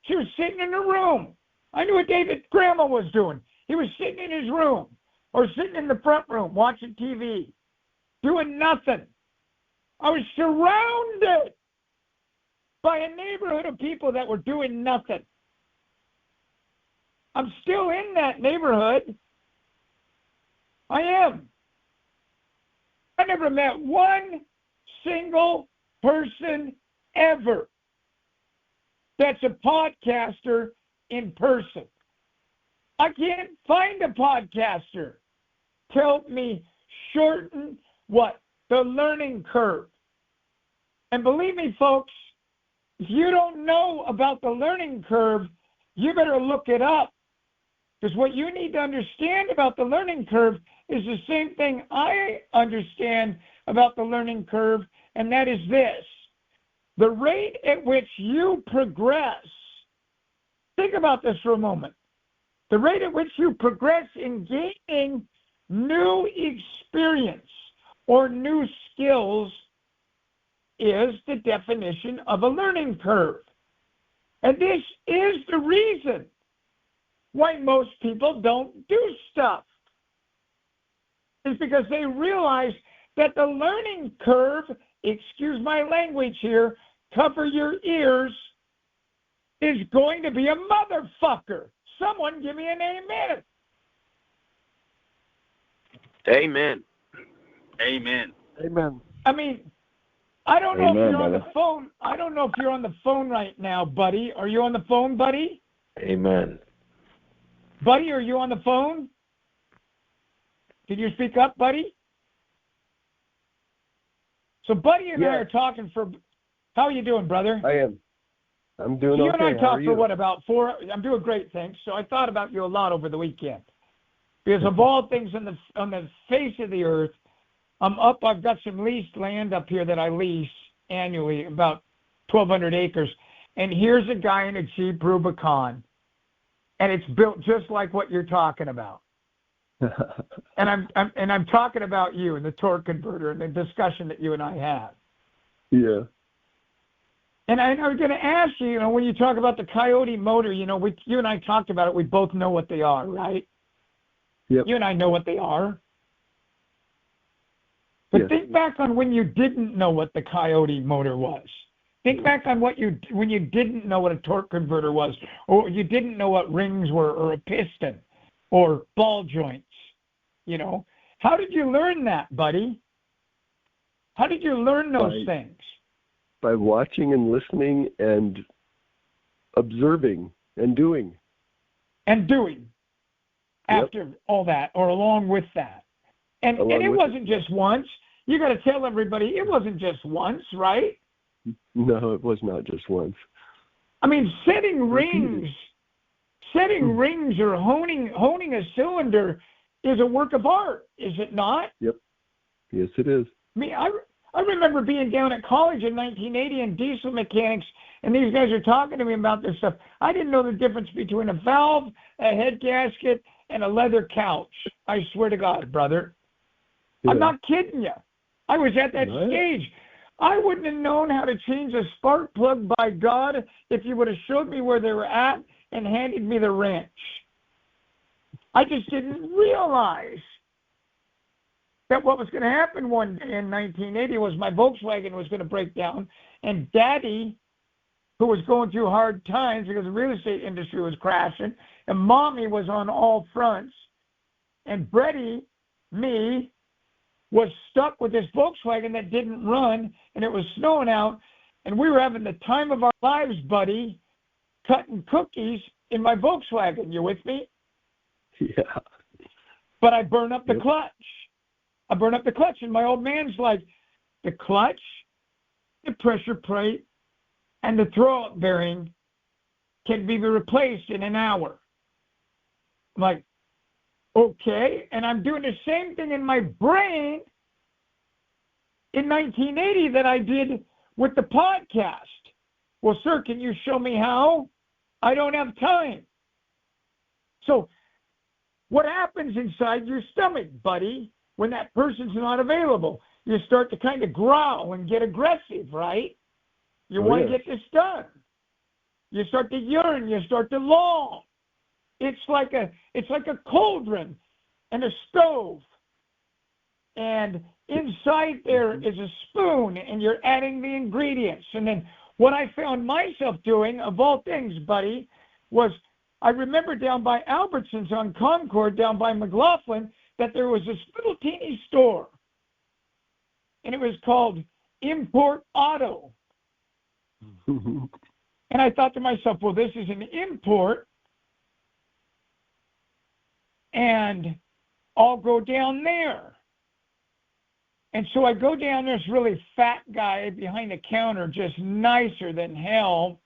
She was sitting in her room. I knew what David Grammel was doing. He was sitting in his room or sitting in the front room watching TV, doing nothing. I was surrounded by a neighborhood of people that were doing nothing. I'm still in that neighborhood. I am. I never met one single person ever that's a podcaster in person. I can't find a podcaster to help me shorten what? The learning curve. And believe me, folks, if you don't know about the learning curve, you better look it up. Because what you need to understand about the learning curve is the same thing I understand about the learning curve, and that is this. The rate at which you progress, think about this for a moment. The rate at which you progress in gaining new experience or new skills is the definition of a learning curve. And this is the reason why most people don't do stuff. It's because they realize that the learning curve, excuse my language here, cover your ears, is going to be a motherfucker. Someone give me an amen. Amen. Amen. Amen. I mean, I don't know if Amen, you're on the brother. phone. I don't know if you're on the phone right now, buddy. Are you on the phone, buddy? Amen. Buddy, are you on the phone? Can you speak up, buddy? So Buddy and I are talking for... How are you doing, brother? I am. I'm doing so okay. You and I How are talked you? for what, about 4... I'm doing great, thanks. So I thought about you a lot over the weekend. Because of all things on the face of the earth, I've got some leased land up here that I lease annually, about 1,200 acres. And here's a guy in a Jeep Rubicon. And it's built just like what you're talking about. and I'm talking about you and the torque converter and the discussion that you and I had. Yeah. And I was going to ask you, when you talk about the Coyote motor, you and I talked about it. We both know what they are, right? Yep. You and I know what they are. But think back on when you didn't know what the Coyote motor was. Think back on when you didn't know what a torque converter was, or you didn't know what rings were, or a piston, or ball joints. How did you learn that, buddy? How did you learn those things? By watching and listening and observing and doing. After all that, or along with that. And it wasn't just once. You got to tell everybody it wasn't just once, right? No, it was not just once. I mean, setting rings or honing a cylinder is a work of art, is it not? Yep. Yes, it is. I mean, I remember being down at college in 1980 in diesel mechanics, and these guys are talking to me about this stuff. I didn't know the difference between a valve, a head gasket, and a leather couch. I swear to God, brother. Yeah. I'm not kidding you. I was at that stage. I wouldn't have known how to change a spark plug, by God, if you would have showed me where they were at and handed me the wrench. I just didn't realize that what was going to happen one day in 1980 was my Volkswagen was going to break down, and Daddy, who was going through hard times because the real estate industry was crashing, and Mommy was on all fronts, and Brady, me, was stuck with this Volkswagen that didn't run, and it was snowing out, and we were having the time of our lives, buddy, cutting cookies in my Volkswagen. You with me? Yeah. But I burned up the clutch. And my old man's like, the clutch, the pressure plate, and the throw-up bearing can be replaced in an hour. I'm like, okay. And I'm doing the same thing in my brain in 1980 that I did with the podcast. Well, sir, can you show me how? I don't have time. So what happens inside your stomach, buddy, when that person's not available? You start to kind of growl and get aggressive, right? You want to get this done. You start to yearn. You start to long. It's like a cauldron and a stove. And inside there is a spoon, and you're adding the ingredients. And then what I found myself doing, of all things, buddy, was I remember down by Albertsons on Concord, down by McLaughlin, that there was this little teeny store. And it was called Import Auto. And I thought to myself, well, this is an import, and I'll go down there. And so I go down there, this really fat guy behind the counter, just nicer than hell.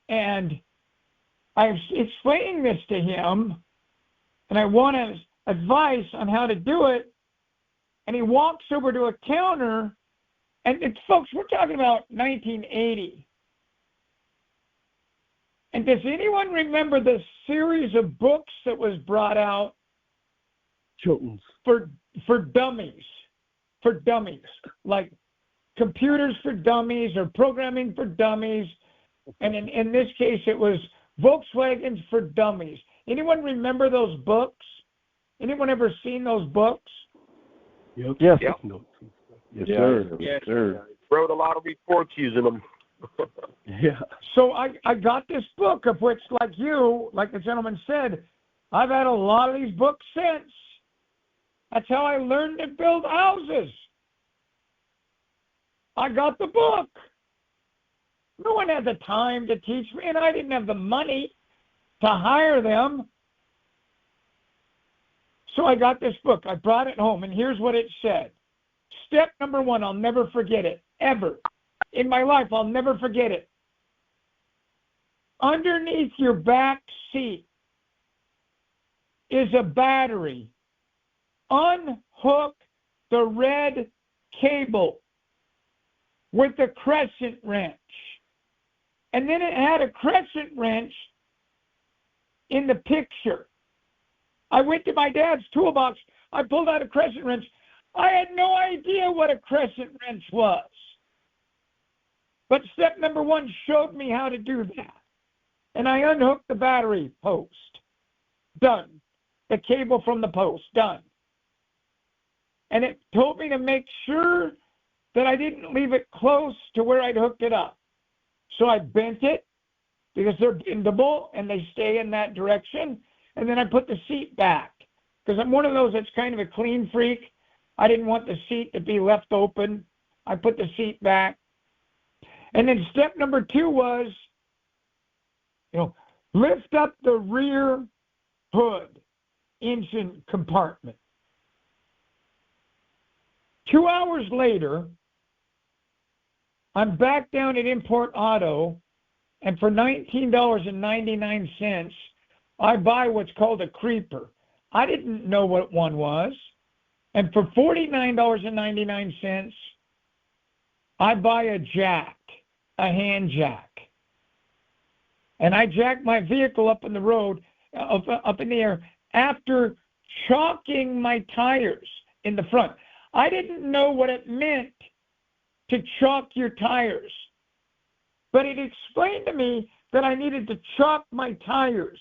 And I'm explaining this to him, and I want his advice on how to do it. And he walks over to a counter, and folks, we're talking about 1980. And does anyone remember the series of books that was brought out? Chilton's. For dummies, like Computers for Dummies or Programming for Dummies, and in this case it was Volkswagens for Dummies. Anyone remember those books? Anyone ever seen those books? Yep. Yes. Yes, sir. Yes, sir. Wrote a lot of reports using them. Yeah. So I got this book, of which, like the gentleman said, I've had a lot of these books since. That's how I learned to build houses. I got the book. No one had the time to teach me, and I didn't have the money to hire them. So I got this book. I brought it home, and here's what it said. Step number 1, I'll never forget it, ever. In my life, I'll never forget it. Underneath your back seat is a battery. Unhook the red cable with the crescent wrench. And then it had a crescent wrench in the picture. I went to my dad's toolbox. I pulled out a crescent wrench. I had no idea what a crescent wrench was. But step number 1 showed me how to do that. And I unhooked the battery post. Done. The cable from the post. Done. And it told me to make sure that I didn't leave it close to where I'd hooked it up. So I bent it because they're bendable and they stay in that direction. And then I put the seat back because I'm one of those that's kind of a clean freak. I didn't want the seat to be left open. I put the seat back. And then step number 2 was, lift up the rear hood engine compartment. 2 hours later, I'm back down at Import Auto, and for $19.99, I buy what's called a creeper. I didn't know what one was. And for $49.99, I buy a jack, a hand jack. And I jack my vehicle up in the road, up in the air, after chalking my tires in the front. I didn't know what it meant to chalk your tires. But it explained to me that I needed to chalk my tires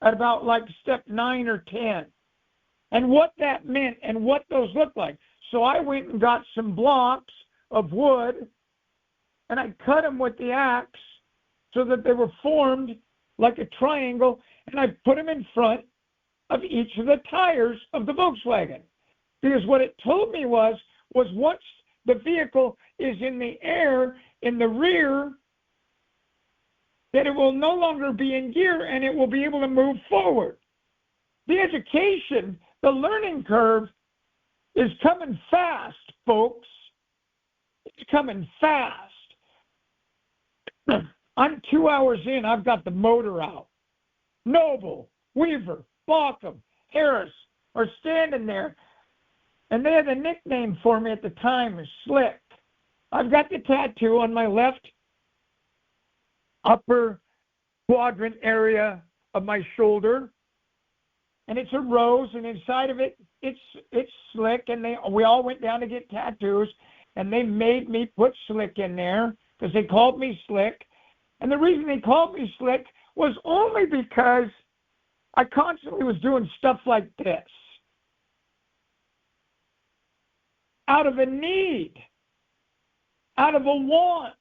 at about like step 9 or 10. And what that meant and what those looked like. So I went and got some blocks of wood, and I cut them with the axe so that they were formed like a triangle, and I put them in front of each of the tires of the Volkswagen. Because what it told me was once the vehicle is in the air in the rear, that it will no longer be in gear and it will be able to move forward. The education, the learning curve is coming fast, folks. It's coming fast. I'm 2 hours in. I've got the motor out. Noble, Weaver, Bauckham, Harris are standing there, and they had a nickname for me at the time, Slick. I've got the tattoo on my left upper quadrant area of my shoulder, and it's a rose, and inside of it, it's Slick, and we all went down to get tattoos, and they made me put Slick in there because they called me Slick. And the reason they called me Slick was only because I constantly was doing stuff like this. Out of a need, out of a want.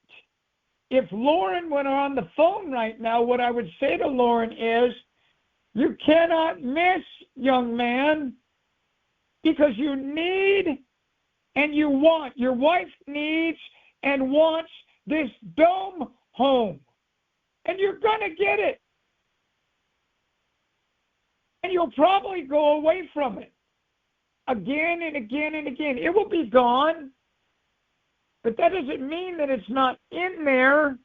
If Lauren were on the phone right now, what I would say to Lauren is, you cannot miss, young man, because you need and you want. Your wife needs and wants this dome home. And you're going to get it. And you'll probably go away from it again and again and again. It will be gone. But that doesn't mean that it's not in there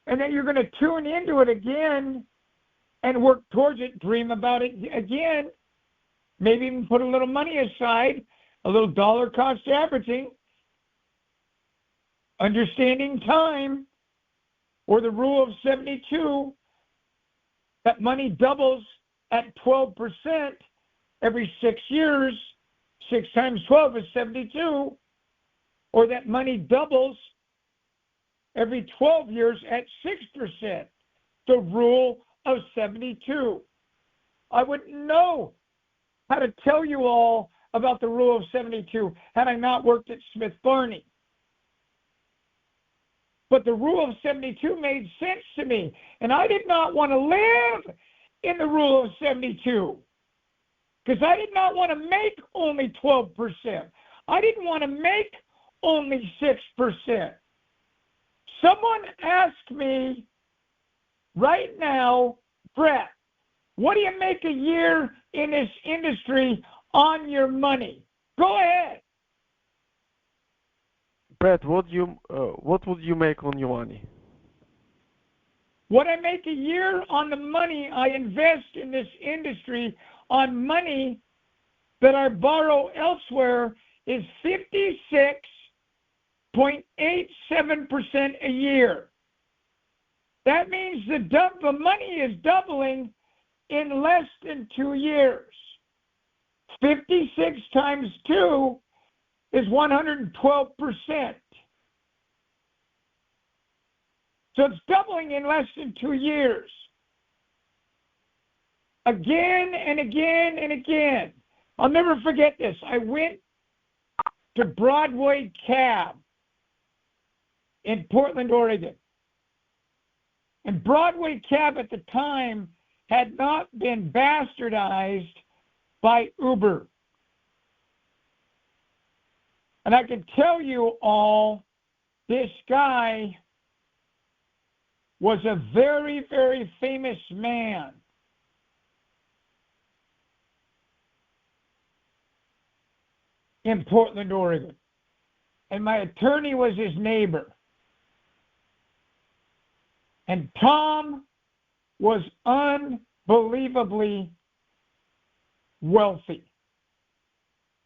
and that you're going to tune into it again and work towards it, dream about it again, maybe even put a little money aside, a little dollar cost averaging, understanding time, or the rule of 72, that money doubles at 12% every 6 years. 6 times 12 is 72. Or that money doubles every 12 years at 6%. The rule of 72. I wouldn't know how to tell you all about the rule of 72 had I not worked at Smith Barney. But the rule of 72 made sense to me. And I did not want to live in the rule of 72 because I did not want to make only 12%. I didn't want to make only 6%. Someone asked me right now, Brett, what do you make a year in this industry on your money? Go ahead. Brett, what would you make on your money? What I make a year on the money I invest in this industry on money that I borrow elsewhere is 56.87% a year. That means the money is doubling in less than 2 years. 56 times 2 is 112%. So it's doubling in less than 2 years. Again and again and again. I'll never forget this. I went to Broadway Cab in Portland, Oregon. And Broadway Cab at the time had not been bastardized by Uber. And I can tell you all, this guy was a very, very famous man. In Portland, Oregon. And my attorney was his neighbor. And Tom was unbelievably wealthy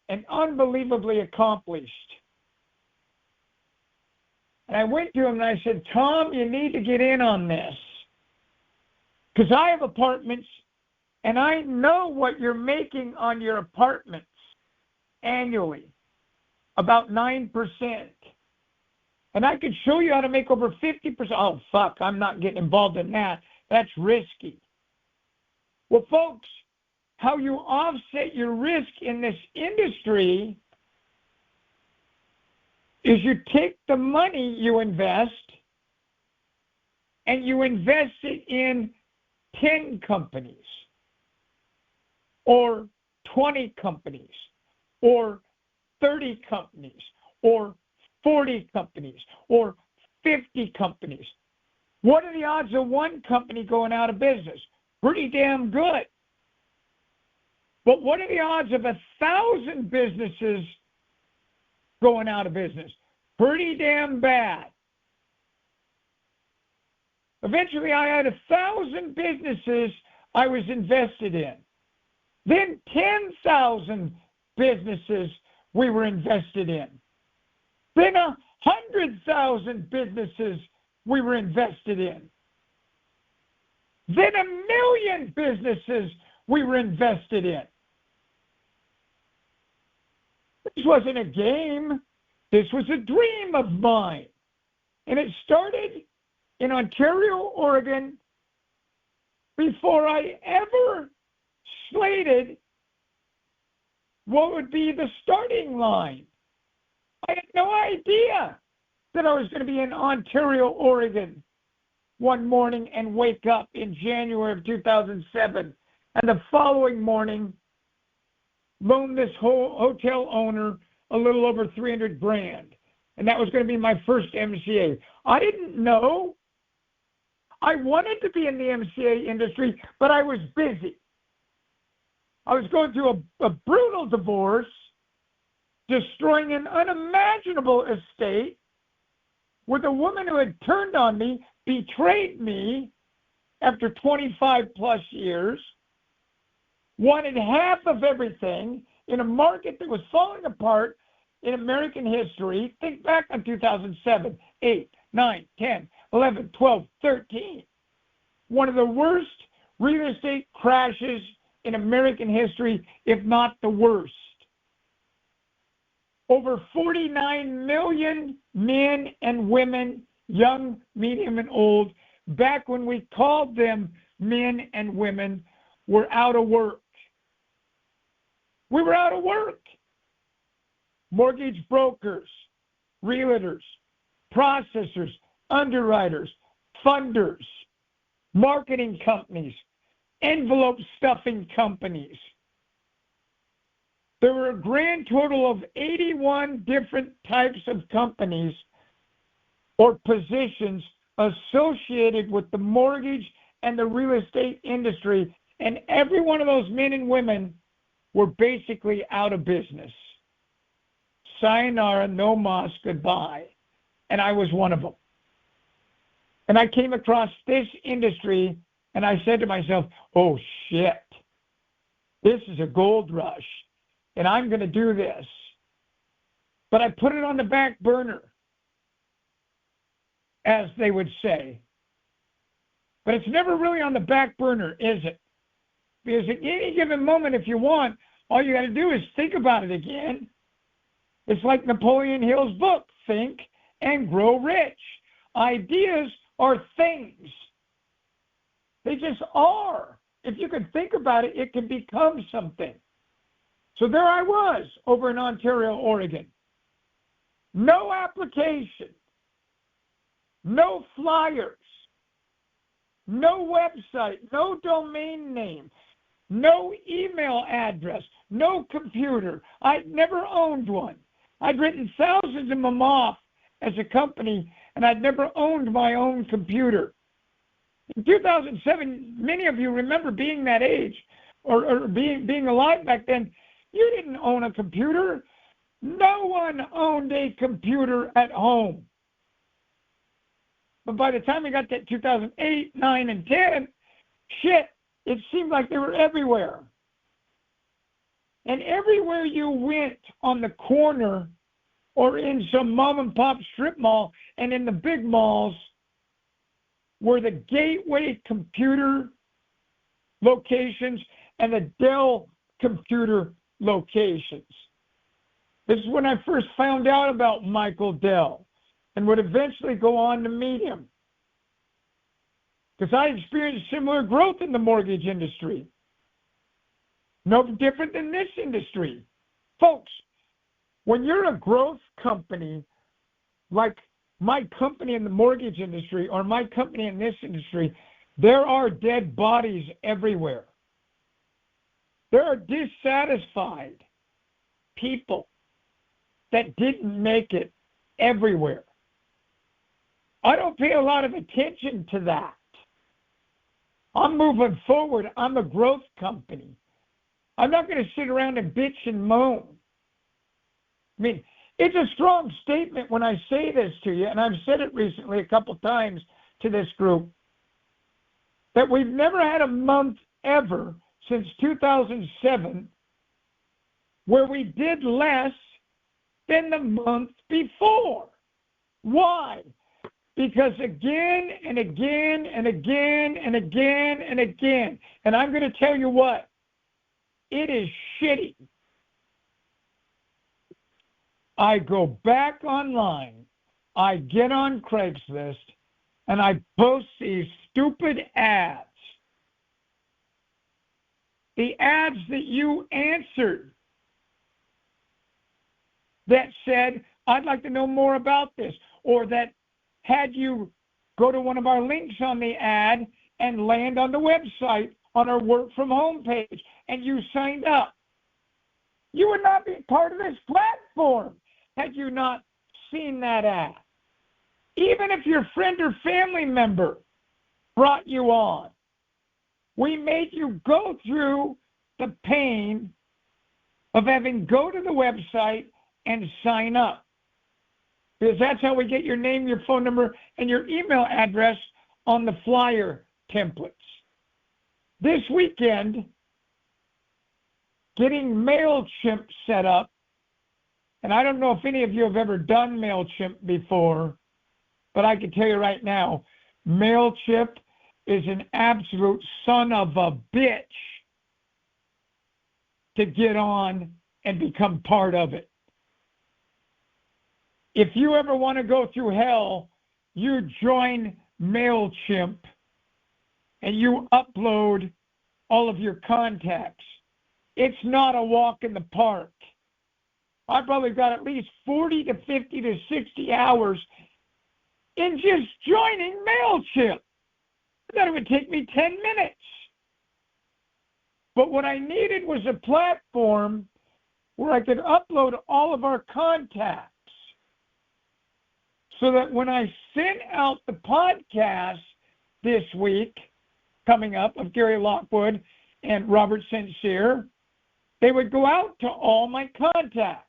and unbelievably accomplished. And I went to him and I said, Tom, you need to get in on this. Because I have apartments and I know what you're making on your apartments annually, about 9%. And I could show you how to make over 50%. Oh, fuck, I'm not getting involved in that. That's risky. Well, folks, how you offset your risk in this industry is you take the money you invest and you invest it in 10 companies or 20 companies or 30 companies or 40 companies or 50 companies. What are the odds of one company going out of business? Pretty damn good. But what are the odds of 1,000 businesses going out of business? Pretty damn bad. Eventually, I had 1,000 businesses I was invested in. Then 10,000 businesses we were invested in. Then 100,000 businesses we were invested in. Then 1 million businesses we were invested in. This wasn't a game. This was a dream of mine. And it started in Ontario, Oregon, before I ever slated what would be the starting line. I had no idea that I was going to be in Ontario, Oregon one morning and wake up in January of 2007 and the following morning loan this whole hotel owner a little over $300,000. And that was going to be my first MCA. I didn't know. I wanted to be in the MCA industry, but I was busy. I was going through a brutal divorce, destroying an unimaginable estate with a woman who had turned on me, betrayed me after 25 plus years, wanted half of everything in a market that was falling apart in American history. Think back on 2007, 8, 9, 10, 11, 12, 13. One of the worst real estate crashes in American history, if not the worst. Over 49 million men and women, young, medium, and old, back when we called them men and women, were out of work. We were out of work. Mortgage brokers, realtors, processors, underwriters, funders, marketing companies, envelope stuffing companies. There were a grand total of 81 different types of companies or positions associated with the mortgage and the real estate industry, and every one of those men and women were basically out of business. Sayonara, no mas, goodbye. And I was one of them. And I came across this industry, and I said to myself, oh, shit, this is a gold rush, and I'm going to do this. But I put it on the back burner, as they would say. But it's never really on the back burner, is it? Because at any given moment, if you want, all you got to do is think about it again. It's like Napoleon Hill's book, Think and Grow Rich. Ideas are things. They just are. If you can think about it, it can become something. So there I was over in Ontario, Oregon. No application. No flyers. No website. No domain name. No email address. No computer. I'd never owned one. I'd written thousands of them off as a company, and I'd never owned my own computer. In 2007, many of you remember being that age or being alive back then. You didn't own a computer. No one owned a computer at home. But by the time we got to 2008, 9, and 10, shit, it seemed like they were everywhere. And everywhere you went on the corner or in some mom-and-pop strip mall and in the big malls were the Gateway computer locations and the Dell computer locations. This is when I first found out about Michael Dell and would eventually go on to meet him. Because I experienced similar growth in the mortgage industry. No different than this industry. Folks, when you're a growth company, like my company in the mortgage industry or my company in this industry, there are dead bodies everywhere. There are dissatisfied people that didn't make it everywhere. I don't pay a lot of attention to that. I'm moving forward. I'm a growth company. I'm not going to sit around and bitch and moan. I mean, it's a strong statement when I say this to you, and I've said it recently a couple times to this group, that we've never had a month ever since 2007 where we did less than the month before. Why? Because again and again and again and again and again, and I'm going to tell you what, it is shitty. I go back online, I get on Craigslist, and I post these stupid ads. The ads that you answered that said, I'd like to know more about this, or that had you go to one of our links on the ad and land on the website on our work from home page and you signed up. You would not be part of this platform had you not seen that ad. Even if your friend or family member brought you on, we made you go through the pain of having go to the website and sign up. Because that's how we get your name, your phone number, and your email address on the flyer templates. This weekend, getting MailChimp set up, and I don't know if any of you have ever done MailChimp before, but I can tell you right now, MailChimp is an absolute son of a bitch to get on and become part of it. If you ever want to go through hell, you join MailChimp and you upload all of your contacts. It's not a walk in the park. I probably got at least 40 to 50 to 60 hours in just joining MailChimp. I thought it would take me 10 minutes. But what I needed was a platform where I could upload all of our contacts so that when I sent out the podcast this week coming up of Gary Lockwood and Robert Sincere, they would go out to all my contacts,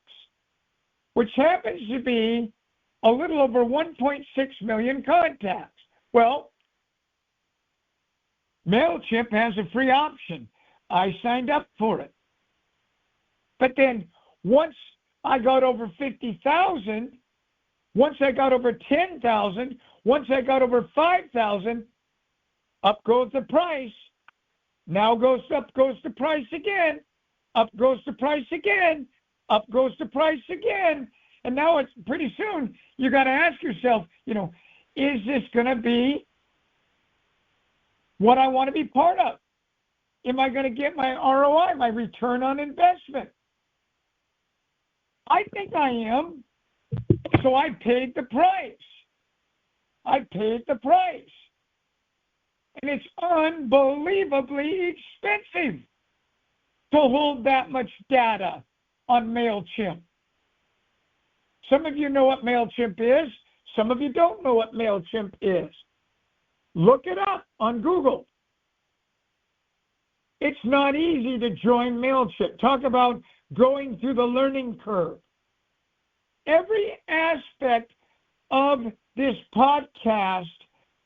which happens to be a little over 1.6 million contacts. Well, MailChimp has a free option. I signed up for it. But then once I got over 50,000, once I got over 10,000, once I got over 5,000, up goes the price. Now up goes the price again. Up goes the price again. Up goes the price again. And now it's pretty soon you got to ask yourself, is this going to be what I want to be part of? Am I going to get my ROI, my return on investment? I think I am. So I paid the price. I paid the price. And it's unbelievably expensive to hold that much data on MailChimp. Some of you know what MailChimp is. Some of you don't know what MailChimp is. Look it up on Google. It's not easy to join MailChimp. Talk about going through the learning curve. Every aspect of this podcast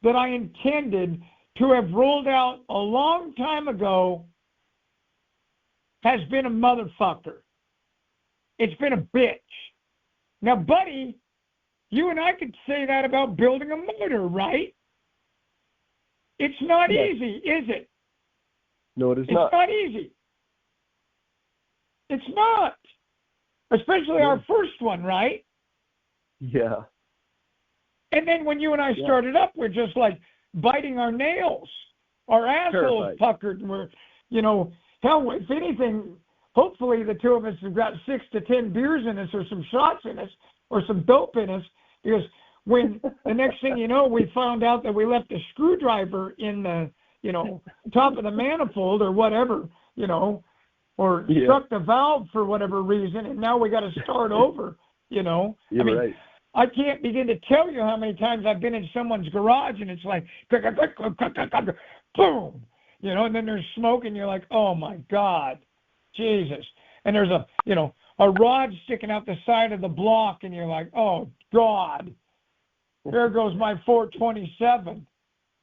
that I intended to have rolled out a long time ago has been a motherfucker. It's been a bitch. Now, buddy, you and I could say that about building a motor, right? It's not easy, is it? No, it is It's not. not easy. It's not. Especially our first one, right? Yeah. And then when you and I started up, we're just like biting our nails. Our assholes Terrified. puckered. And we're, hell, if anything, hopefully the two of us have got 6 to 10 beers in us or some shots in us or some dope in us, because when the next thing you know, we found out that we left a screwdriver in the, top of the manifold or whatever, or struck the valve for whatever reason, and now we got to start over, You're right. I can't begin to tell you how many times I've been in someone's garage and it's like, boom, and then there's smoke and you're like, oh my God, Jesus. And there's a rod sticking out the side of the block and you're like, oh God, there goes my 427.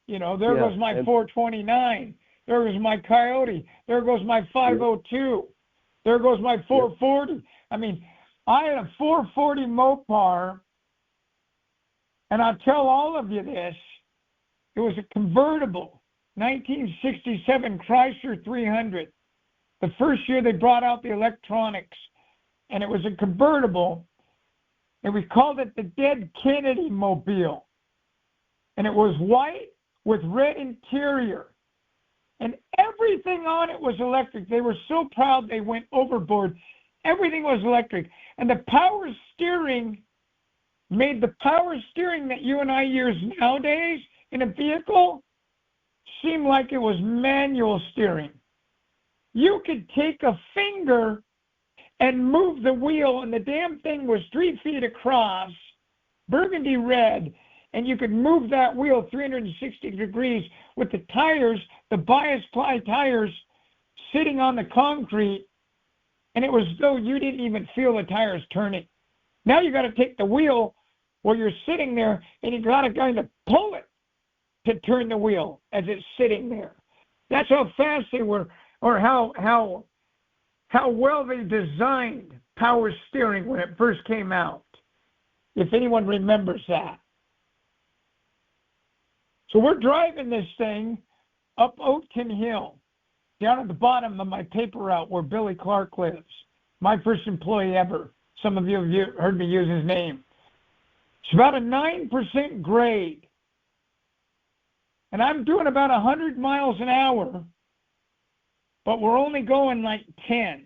There goes my 429. There goes my Coyote. There goes my 502. There goes my 440. I had a 440 Mopar, and I'll tell all of you this. It was a convertible, 1967 Chrysler 300. The first year they brought out the electronics, and it was a convertible, and we called it the Dead Kennedy Mobile. And it was white with red interior. And everything on it was electric. They were so proud they went overboard. Everything was electric. And the power steering made the power steering that you and I use nowadays in a vehicle seem like it was manual steering. You could take a finger and move the wheel, and the damn thing was 3 feet across, burgundy red, and you could move that wheel 360 degrees with the tires, the bias ply tires, sitting on the concrete, and it was as though you didn't even feel the tires turning. Now you got to take the wheel while you're sitting there, and you got to kind of pull it to turn the wheel as it's sitting there. That's how fast they were, or how well they designed power steering when it first came out, if anyone remembers that. So we're driving this thing up Oakton Hill, down at the bottom of my paper route where Billy Clark lives, my first employee ever. Some of you have heard me use his name. It's about a 9% grade. And I'm doing about 100 miles an hour, but we're only going like 10.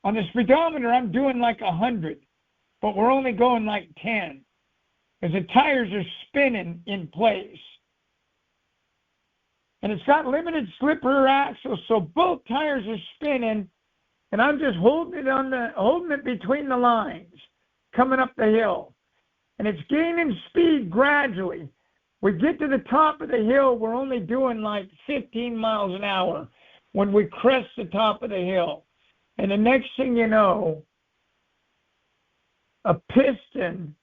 On the speedometer, I'm doing like 100, but we're only going like 10. Because the tires are spinning in place. And it's got limited slip rear axles, so both tires are spinning, And I'm just holding it between the lines, coming up the hill. And it's gaining speed gradually. We get to the top of the hill, we're only doing like 15 miles an hour when we crest the top of the hill. And the next thing you know, a piston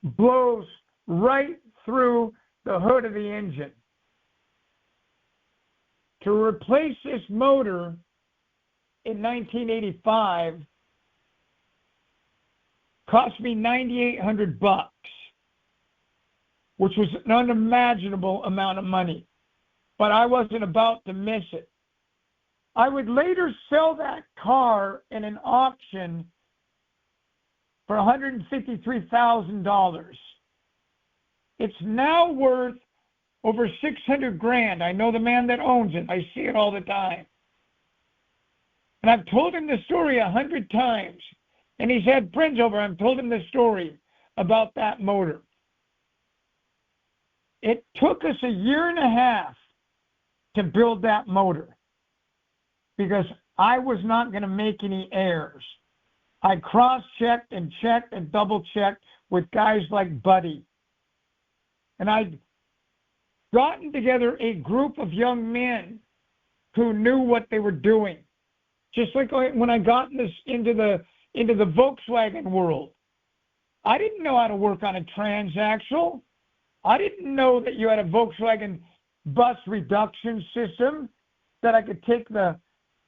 blows right through the hood of the engine. To replace this motor in 1985 cost me $9,800, which was an unimaginable amount of money. But I wasn't about to miss it. I would later sell that car in an auction for $153,000. It's now worth over $600,000. I know the man that owns it. I see it all the time. And I've told him the story 100 times. And he's had friends over. I've told him the story about that motor. It took us a year and a half to build that motor because I was not going to make any errors. I cross-checked and checked and double-checked with guys like Buddy. And I'd gotten together a group of young men who knew what they were doing. Just like when I got into the Volkswagen world. I didn't know how to work on a transaxle. I didn't know that you had a Volkswagen bus reduction system, that I could take the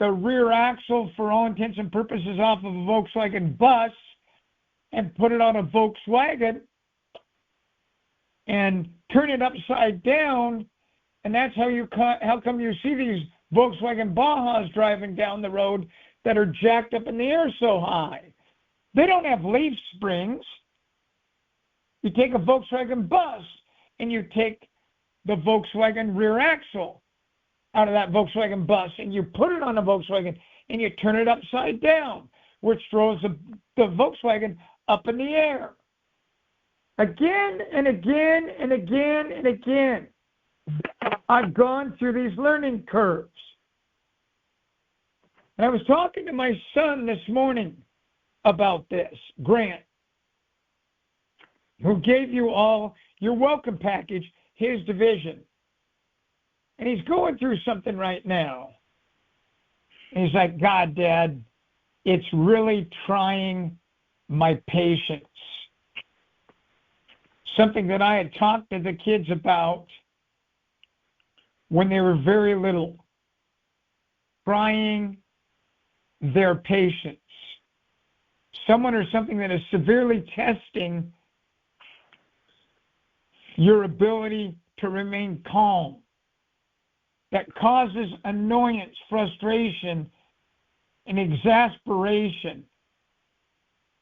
rear axle for all intents and purposes off of a Volkswagen bus and put it on a Volkswagen and turn it upside down, and that's how come you see these Volkswagen Bajas driving down the road that are jacked up in the air so high. They don't have leaf springs. You take a Volkswagen bus and you take the Volkswagen rear axle out of that Volkswagen bus and you put it on a Volkswagen and you turn it upside down, which throws the Volkswagen up in the air. Again and again and again and again, I've gone through these learning curves. And I was talking to my son this morning about this, Grant, who gave you all your welcome package, his division. And he's going through something right now. And he's like, God, Dad, it's really trying my patience. Something that I had talked to the kids about when they were very little. Trying their patience. Someone or something that is severely testing your ability to remain calm. That causes annoyance, frustration, and exasperation.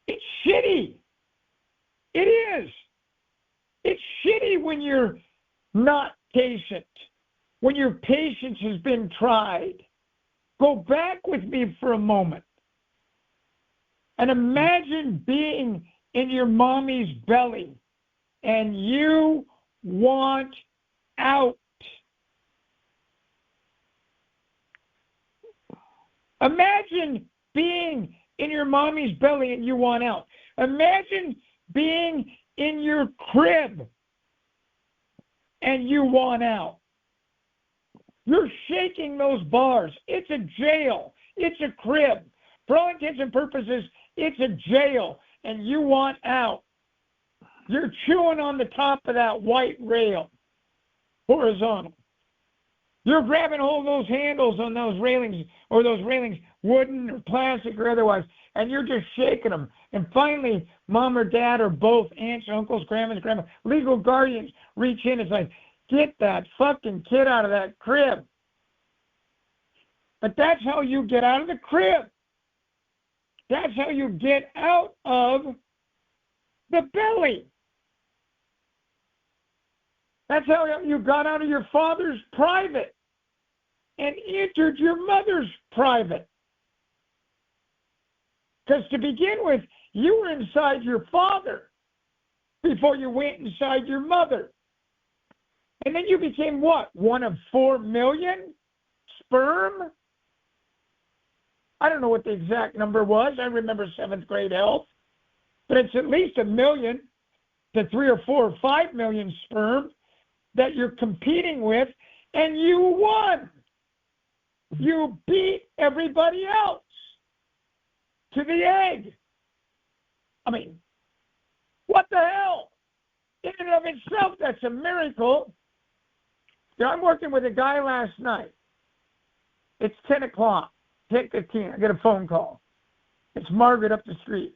It's shitty. It is. It's shitty when you're not patient, when your patience has been tried. Go back with me for a moment and imagine being in your mommy's belly and you want out. Imagine being in your mommy's belly and you want out. Imagine being in your crib and you want out. You're shaking those bars. It's a jail. It's a crib. For all intents and purposes, it's a jail, and you want out. You're chewing on the top of that white rail, horizontal. You're grabbing hold of those handles on those railings, wooden or plastic or otherwise, and you're just shaking them. And finally, mom or dad or both, aunts, uncles, grandmas, legal guardians reach in and say, get that fucking kid out of that crib. But that's how you get out of the crib. That's how you get out of the belly. That's how you got out of your father's private and entered your mother's private. Because to begin with, you were inside your father before you went inside your mother. And then you became what? One of 4 million sperm? I don't know what the exact number was. I remember 7th grade health, but it's at least 1 million to 3 or 4 or 5 million sperm that you're competing with, and you won. You beat everybody else to the egg. I mean, what the hell? In and of itself, that's a miracle. I'm working with a guy last night. It's 10 o'clock, 10:15. I get a phone call. It's Margaret up the street.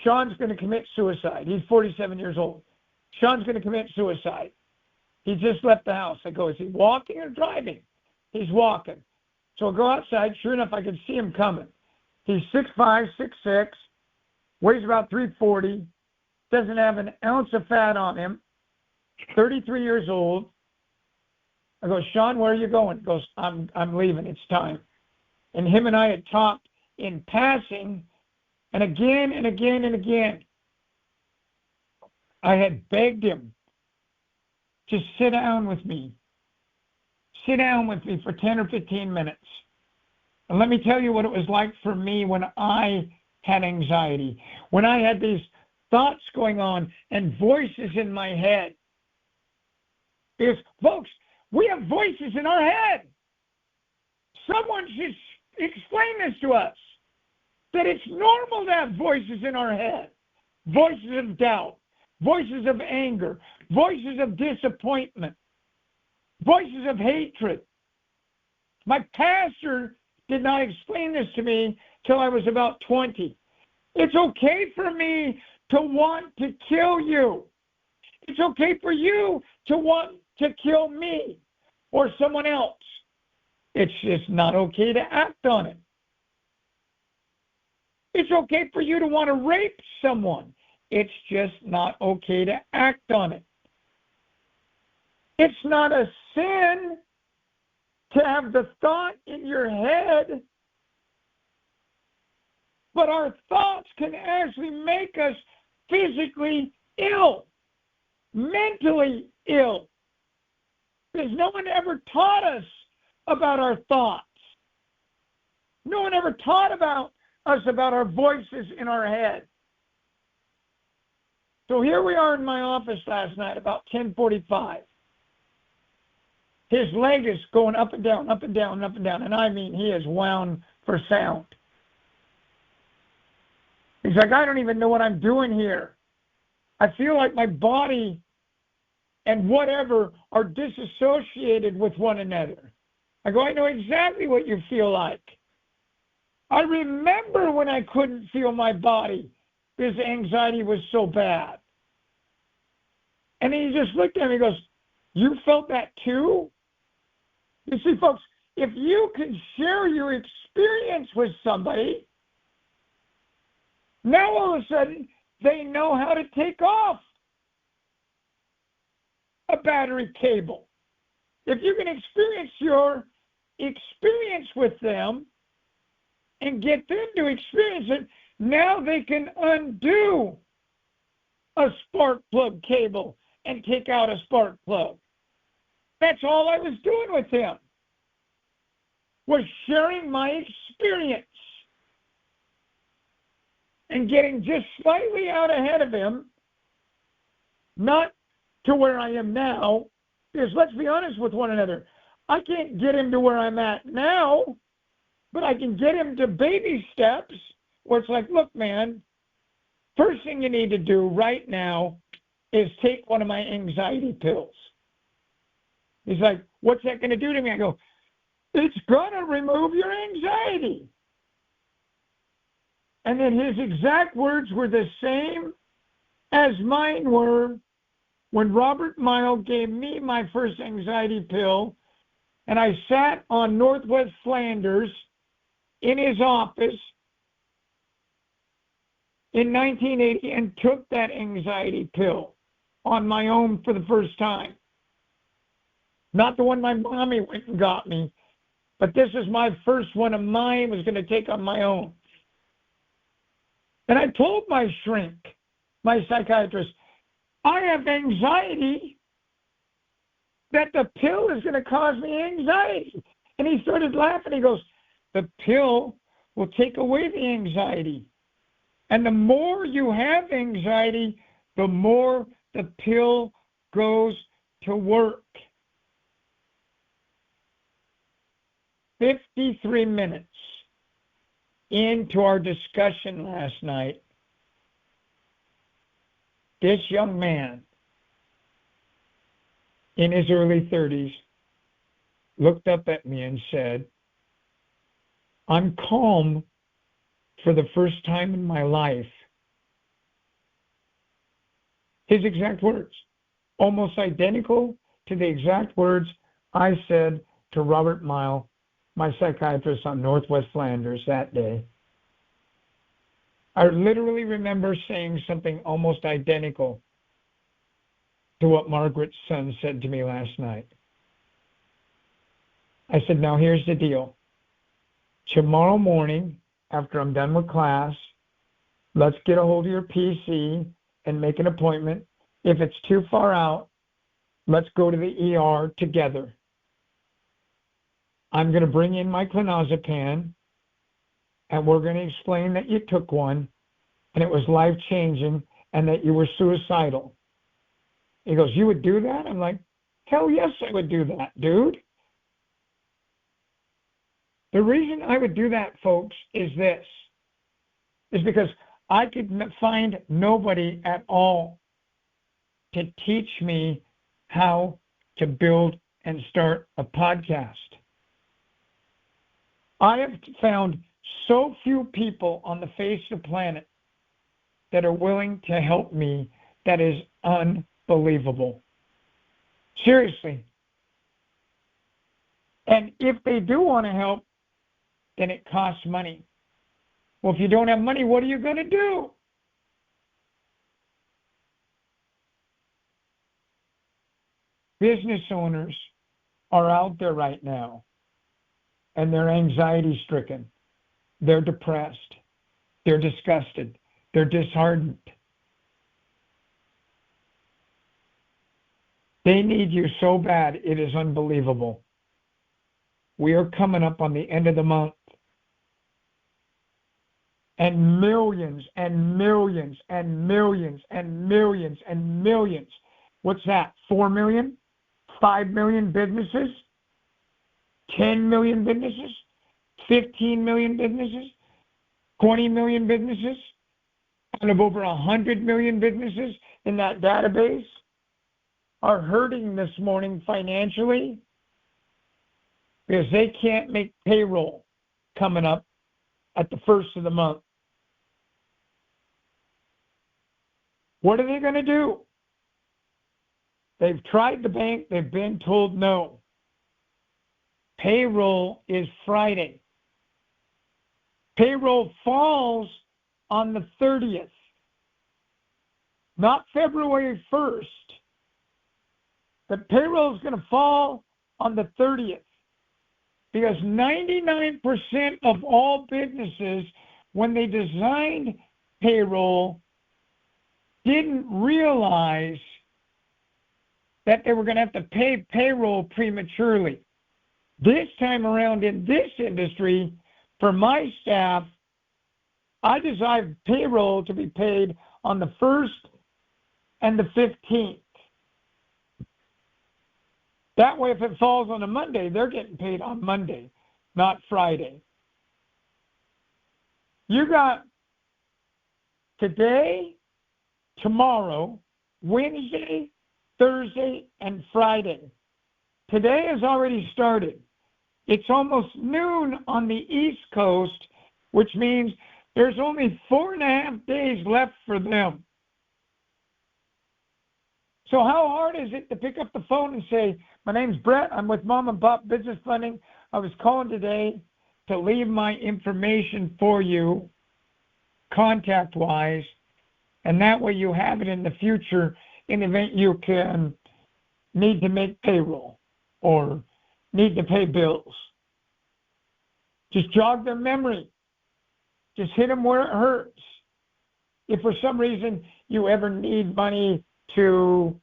Sean's going to commit suicide. He's 47 years old. Sean's going to commit suicide. He just left the house. I go, is he walking or driving? He's walking. So I go outside. Sure enough, I can see him coming. He's 6'5", 6'6", weighs about 340, doesn't have an ounce of fat on him, 33 years old. I go, Sean, where are you going? He goes, I'm leaving. It's time. And him and I had talked in passing, and again and again and again, I had begged him to sit down with me. Sit down with me for 10 or 15 minutes. And let me tell you what it was like for me when I had anxiety, when I had these thoughts going on and voices in my head. Because, folks, we have voices in our head. Someone should explain this to us, that it's normal to have voices in our head, voices of doubt, voices of anger, voices of disappointment, voices of hatred. My pastor did not explain this to me till I was about 20. It's okay for me to want to kill you. It's okay for you to want to kill me or someone else. It's just not okay to act on it. It's okay for you to want to rape someone. It's just not okay to act on it. It's not a sin to have the thought in your head, but our thoughts can actually make us physically ill, mentally ill, because no one ever taught us about our thoughts. No one ever taught us about our voices in our head. So here we are in my office last night, about 10:45. His leg is going up and down, up and down, up and down. And I mean, he is wound for sound. He's like, I don't even know what I'm doing here. I feel like my body and whatever are disassociated with one another. I go, I know exactly what you feel like. I remember when I couldn't feel my body because anxiety was so bad. And then he just looked at me and goes, you felt that too? You see, folks, if you can share your experience with somebody, now all of a sudden they know how to take off a battery cable. If you can experience your experience with them and get them to experience it, now they can undo a spark plug cable and take out a spark plug. That's all I was doing with him, was sharing my experience and getting just slightly out ahead of him, not to where I am now, because let's be honest with one another, I can't get him to where I'm at now, but I can get him to baby steps where it's like, look, man, first thing you need to do right now is take one of my anxiety pills. He's like, what's that going to do to me? I go, it's going to remove your anxiety. And then his exact words were the same as mine were when Robert Mile gave me my first anxiety pill, and I sat on Northwest Flanders in his office in 1980 and took that anxiety pill on my own for the first time. Not the one my mommy went and got me, but this is my first one of mine I was going to take on my own. And I told my shrink, my psychiatrist, I have anxiety that the pill is going to cause me anxiety. And he started laughing. He goes, the pill will take away the anxiety. And the more you have anxiety, the more the pill goes to work. 53 minutes into our discussion last night, this young man in his early 30s looked up at me and said, "I'm calm for the first time in my life." His exact words, almost identical to the exact words I said to Robert Mile, my psychiatrist on Northwest Flanders that day. I literally remember saying something almost identical to what Margaret's son said to me last night. I said, "Now here's the deal. Tomorrow morning, after I'm done with class, let's get a hold of your PC and make an appointment. If it's too far out, let's go to the ER together. I'm going to bring in my clonazepam, and we're going to explain that you took one, and it was life-changing, and that you were suicidal." He goes, "You would do that?" I'm like, "Hell yes, I would do that, dude." The reason I would do that, folks, is because I could find nobody at all to teach me how to build and start a podcast. I have found so few people on the face of the planet that are willing to help me. That is unbelievable. Seriously. And if they do want to help, then it costs money. Well, if you don't have money, what are you going to do? Business owners are out there right now, and they're anxiety-stricken. They're depressed. They're disgusted. They're disheartened. They need you so bad, it is unbelievable. We are coming up on the end of the month. And millions and millions and millions and millions and millions. What's that? 4 million? 5 million businesses? 10 million businesses? 15 million businesses? 20 million businesses? Out of over 100 million businesses in that database are hurting this morning financially because they can't make payroll coming up at the first of the month. What are they going to do? They've tried the bank. They've been told no. Payroll is Friday. Payroll falls on the 30th, not February 1st. The payroll is going to fall on the 30th because 99% of all businesses, when they designed payroll, didn't realize that they were going to have to pay payroll prematurely. This time around in this industry, for my staff, I designed payroll to be paid on the 1st and the 15th. That way, if it falls on a Monday, they're getting paid on Monday, not Friday. You got today, tomorrow, Wednesday, Thursday, and Friday. Today has already started. It's almost noon on the East Coast, which means there's only 4.5 days left for them. So how hard is it to pick up the phone and say, "My name's Brett, I'm with Mom and Pop Business Funding. I was calling today to leave my information for you, contact-wise, and that way you have it in the future in the event you can need to make payroll or need to pay bills." Just jog their memory. Just hit them where it hurts. If for some reason you ever need money to,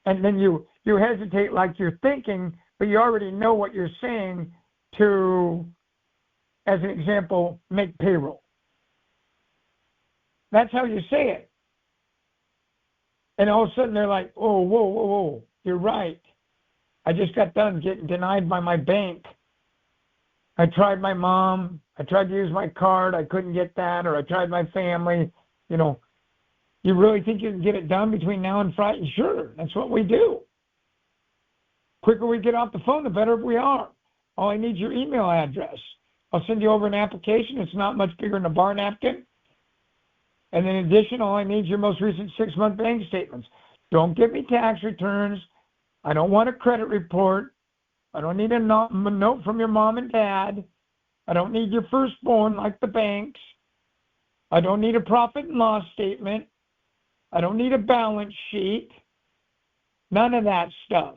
and then you hesitate like you're thinking, but you already know what you're saying to as an example, make payroll. That's how you say it. And all of a sudden they're like, oh, whoa, you're right. I just got done getting denied by my bank. I tried my mom. I tried to use my card. I couldn't get that. Or I tried my family. You know, you really think you can get it done between now and Friday? Sure, that's what we do. Quicker we get off the phone, the better we are. All I need is your email address. I'll send you over an application. It's not much bigger than a bar napkin. And in addition, all I need is your most recent 6-month bank statements. Don't give me tax returns. I don't want a credit report. I don't need a note from your mom and dad. I don't need your firstborn like the banks. I don't need a profit and loss statement. I don't need a balance sheet. None of that stuff.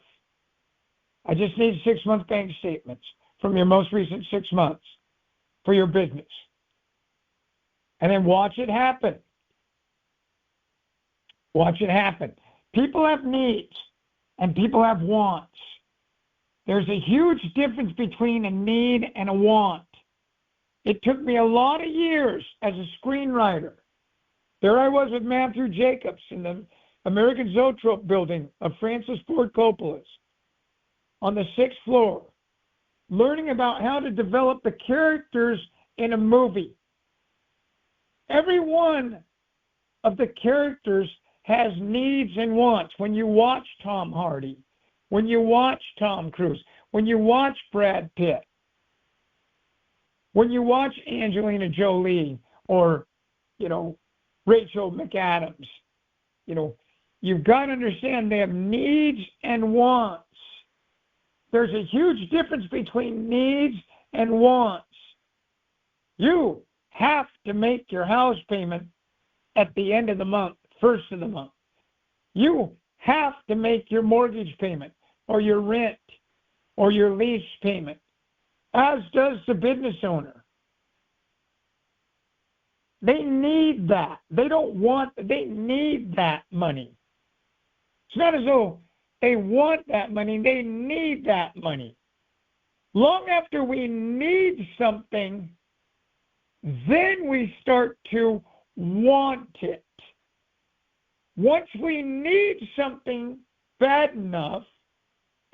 I just need 6-month bank statements from your most recent 6 months for your business. And then watch it happen. Watch it happen. People have needs and people have wants. There's a huge difference between a need and a want. It took me a lot of years as a screenwriter. There I was with Matthew Jacobs in the American Zoetrope building of Francis Ford Coppola's on the 6th floor, learning about how to develop the characters in a movie. Every one of the characters has needs and wants. When you watch Tom Hardy, when you watch Tom Cruise, when you watch Brad Pitt, when you watch Angelina Jolie or, Rachel McAdams, you've got to understand they have needs and wants. There's a huge difference between needs and wants. You have to make your house payment at the end of the month, first of the month. You have to make your mortgage payment or your rent or your lease payment, as does the business owner. They need that. They need that money. It's not as though they want that money. They need that money. Long after we need something, then we start to want it. Once we need something bad enough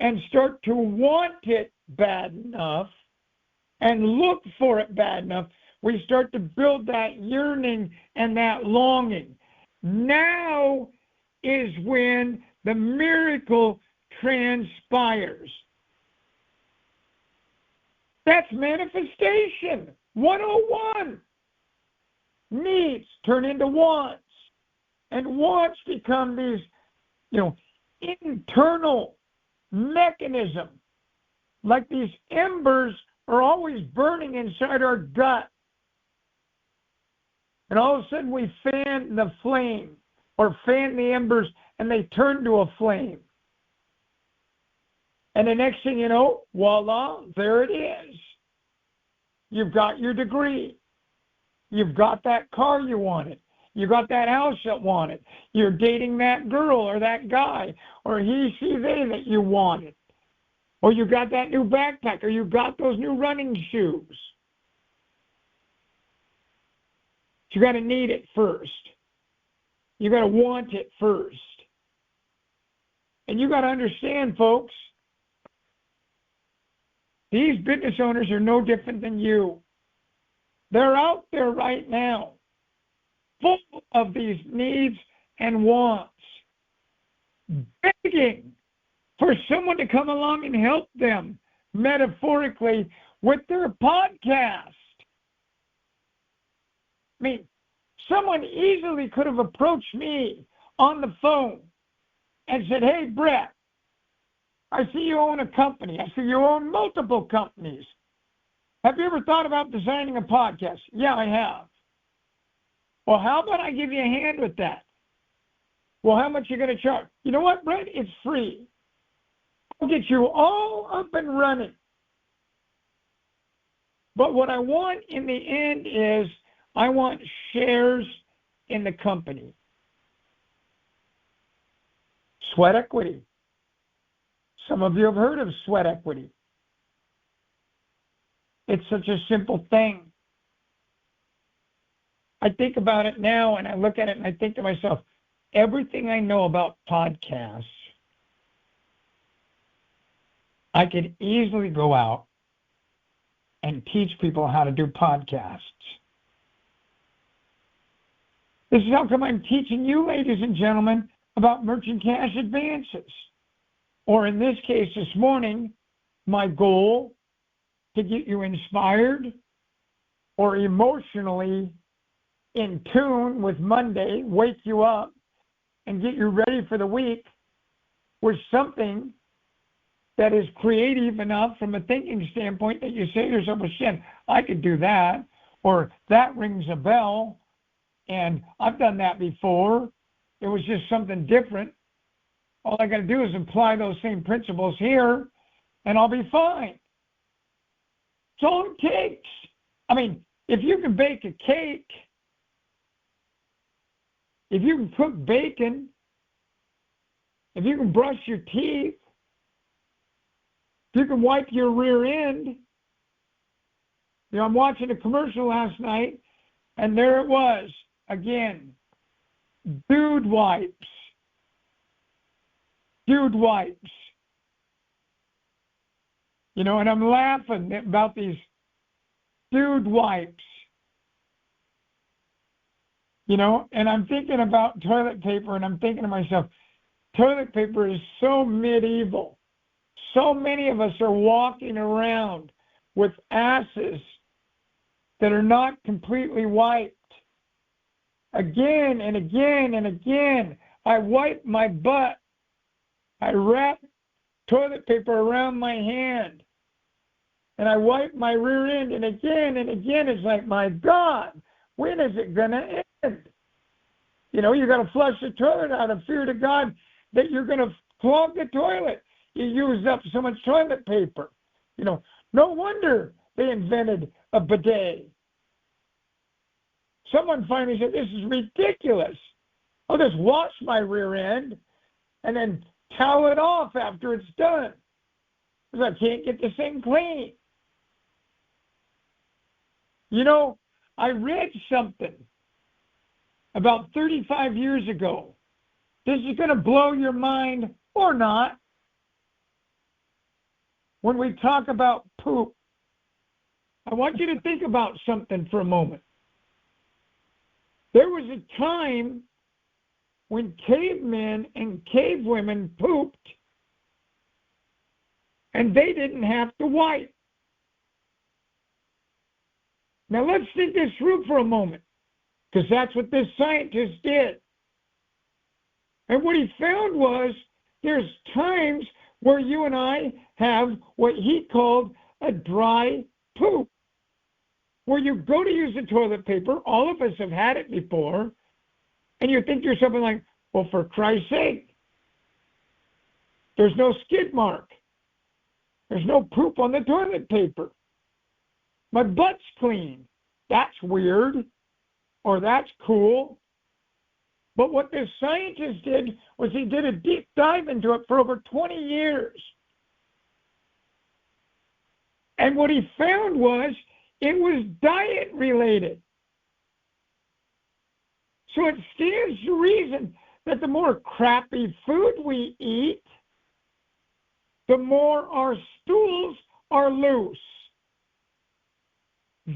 and start to want it bad enough and look for it bad enough, we start to build that yearning and that longing. Now is when the miracle transpires. That's manifestation 101. Needs turn into wants, and wants become these, internal mechanism. Like these embers are always burning inside our gut. And all of a sudden we fan the flame or fan the embers and they turn to a flame. And the next thing you know, voila, there it is. You've got your degree. You've got that car you wanted. You got that house you wanted. You're dating that girl or that guy or he, she, they that you wanted. Or you got that new backpack or you got those new running shoes. You got to need it first. You got to want it first. And you got to understand, folks, these business owners are no different than you. They're out there right now, full of these needs and wants, begging for someone to come along and help them, metaphorically, with their podcast. I mean, someone easily could have approached me on the phone and said, hey, Brett, I see you own a company. I see you own multiple companies. Have you ever thought about designing a podcast? Yeah, I have. Well, how about I give you a hand with that? Well, how much are you going to charge? You know what, Brett? It's free. I'll get you all up and running. But what I want in the end is I want shares in the company. Sweat equity. Some of you have heard of sweat equity. It's such a simple thing. I think about it now and I look at it and I think to myself, everything I know about podcasts, I could easily go out and teach people how to do podcasts. This is how come I'm teaching you, ladies and gentlemen, about merchant cash advances. Or in this case this morning, my goal to get you inspired or emotionally in tune with Monday, wake you up and get you ready for the week with something that is creative enough from a thinking standpoint that you say to yourself, well, shit, I could do that, or that rings a bell, and I've done that before. It was just something different. All I got to do is apply those same principles here, and I'll be fine. It's all it takes. I mean, if you can bake a cake, if you can cook bacon, if you can brush your teeth, if you can wipe your rear end. You know, I'm watching a commercial last night, and there it was, again, dude wipes. Dude wipes. You know, and I'm laughing about these dude wipes. You know, and I'm thinking about toilet paper, and I'm thinking to myself, toilet paper is so medieval. So many of us are walking around with asses that are not completely wiped. Again and again and again, I wipe my butt. I wrap toilet paper around my hand. And I wipe my rear end, and again, it's like, my God, when is it going to end? You know, you got to flush the toilet out of fear to God that you're going to clog the toilet. You use up so much toilet paper. You know, no wonder they invented a bidet. Someone finally said, this is ridiculous. I'll just wash my rear end and then towel it off after it's done, because I can't get the thing clean. You know, I read something about 35 years ago. This is going to blow your mind or not. When we talk about poop, I want you to think about something for a moment. There was a time when cavemen and cavewomen pooped, and they didn't have to wipe. Now let's think this through for a moment, because that's what this scientist did. And what he found was there's times where you and I have what he called a dry poop, where you go to use the toilet paper. All of us have had it before, and you think to yourself like, well, for Christ's sake, there's no skid mark. There's no poop on the toilet paper. My butt's clean. That's weird, or that's cool. But what this scientist did was he did a deep dive into it for over 20 years. And what he found was it was diet related. So it stands to reason that the more crappy food we eat, the more our stools are loose.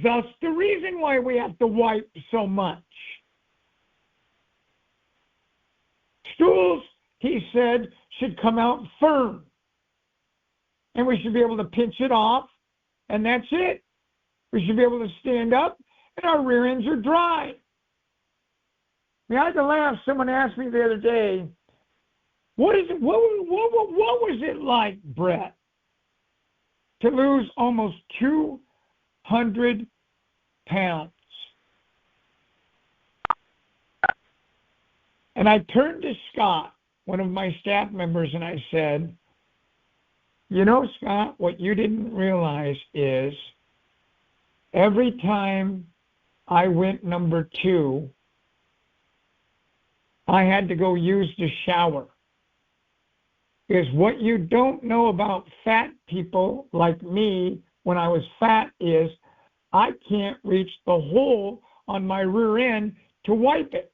Thus the reason why we have to wipe so much. Stools, he said, should come out firm. And we should be able to pinch it off, and that's it. We should be able to stand up, and our rear ends are dry. I mean, I had to laugh. Someone asked me the other day, what was it like, Brett, to lose almost 200 pounds? And I turned to Scott, one of my staff members, and I said, you know, Scott, what you didn't realize is every time I went number 2, I had to go use the shower. Because what you don't know about fat people like me when I was fat is I can't reach the hole on my rear end to wipe it.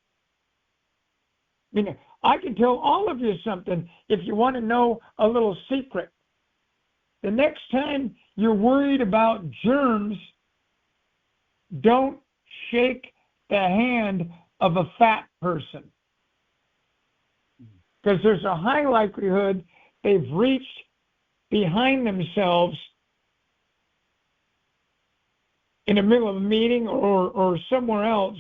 I mean, I can tell all of you something if you want to know a little secret. The next time you're worried about germs, don't shake the hand of a fat person, because there's a high likelihood they've reached behind themselves in the middle of a meeting or somewhere else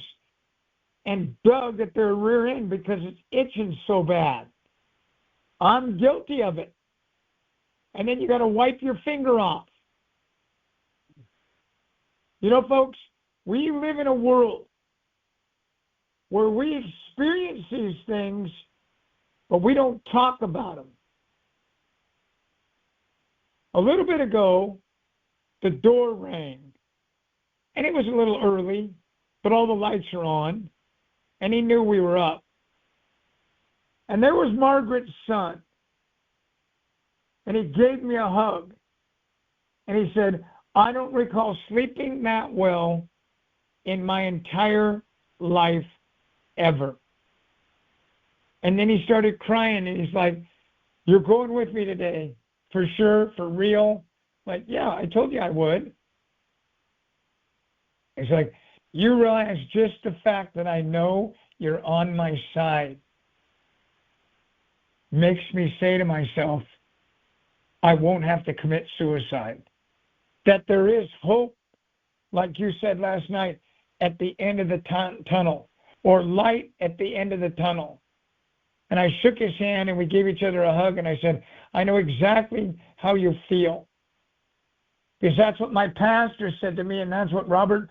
and dug at their rear end because it's itching so bad. I'm guilty of it. And then you got to wipe your finger off. You know, folks, we live in a world where we experience these things, but we don't talk about them. A little bit ago, the door rang. And it was a little early, but all the lights are on, and he knew we were up. And there was Margaret's son. And he gave me a hug. And he said, I don't recall sleeping that well in my entire life ever. And then he started crying, and he's like, you're going with me today, for sure, for real? Like, yeah, I told you I would. It's like, you realize just the fact that I know you're on my side makes me say to myself, I won't have to commit suicide. That there is hope, like you said last night, at the end of the tunnel, or light at the end of the tunnel. And I shook his hand, and we gave each other a hug, and I said, I know exactly how you feel. Because that's what my pastor said to me, and that's what Robert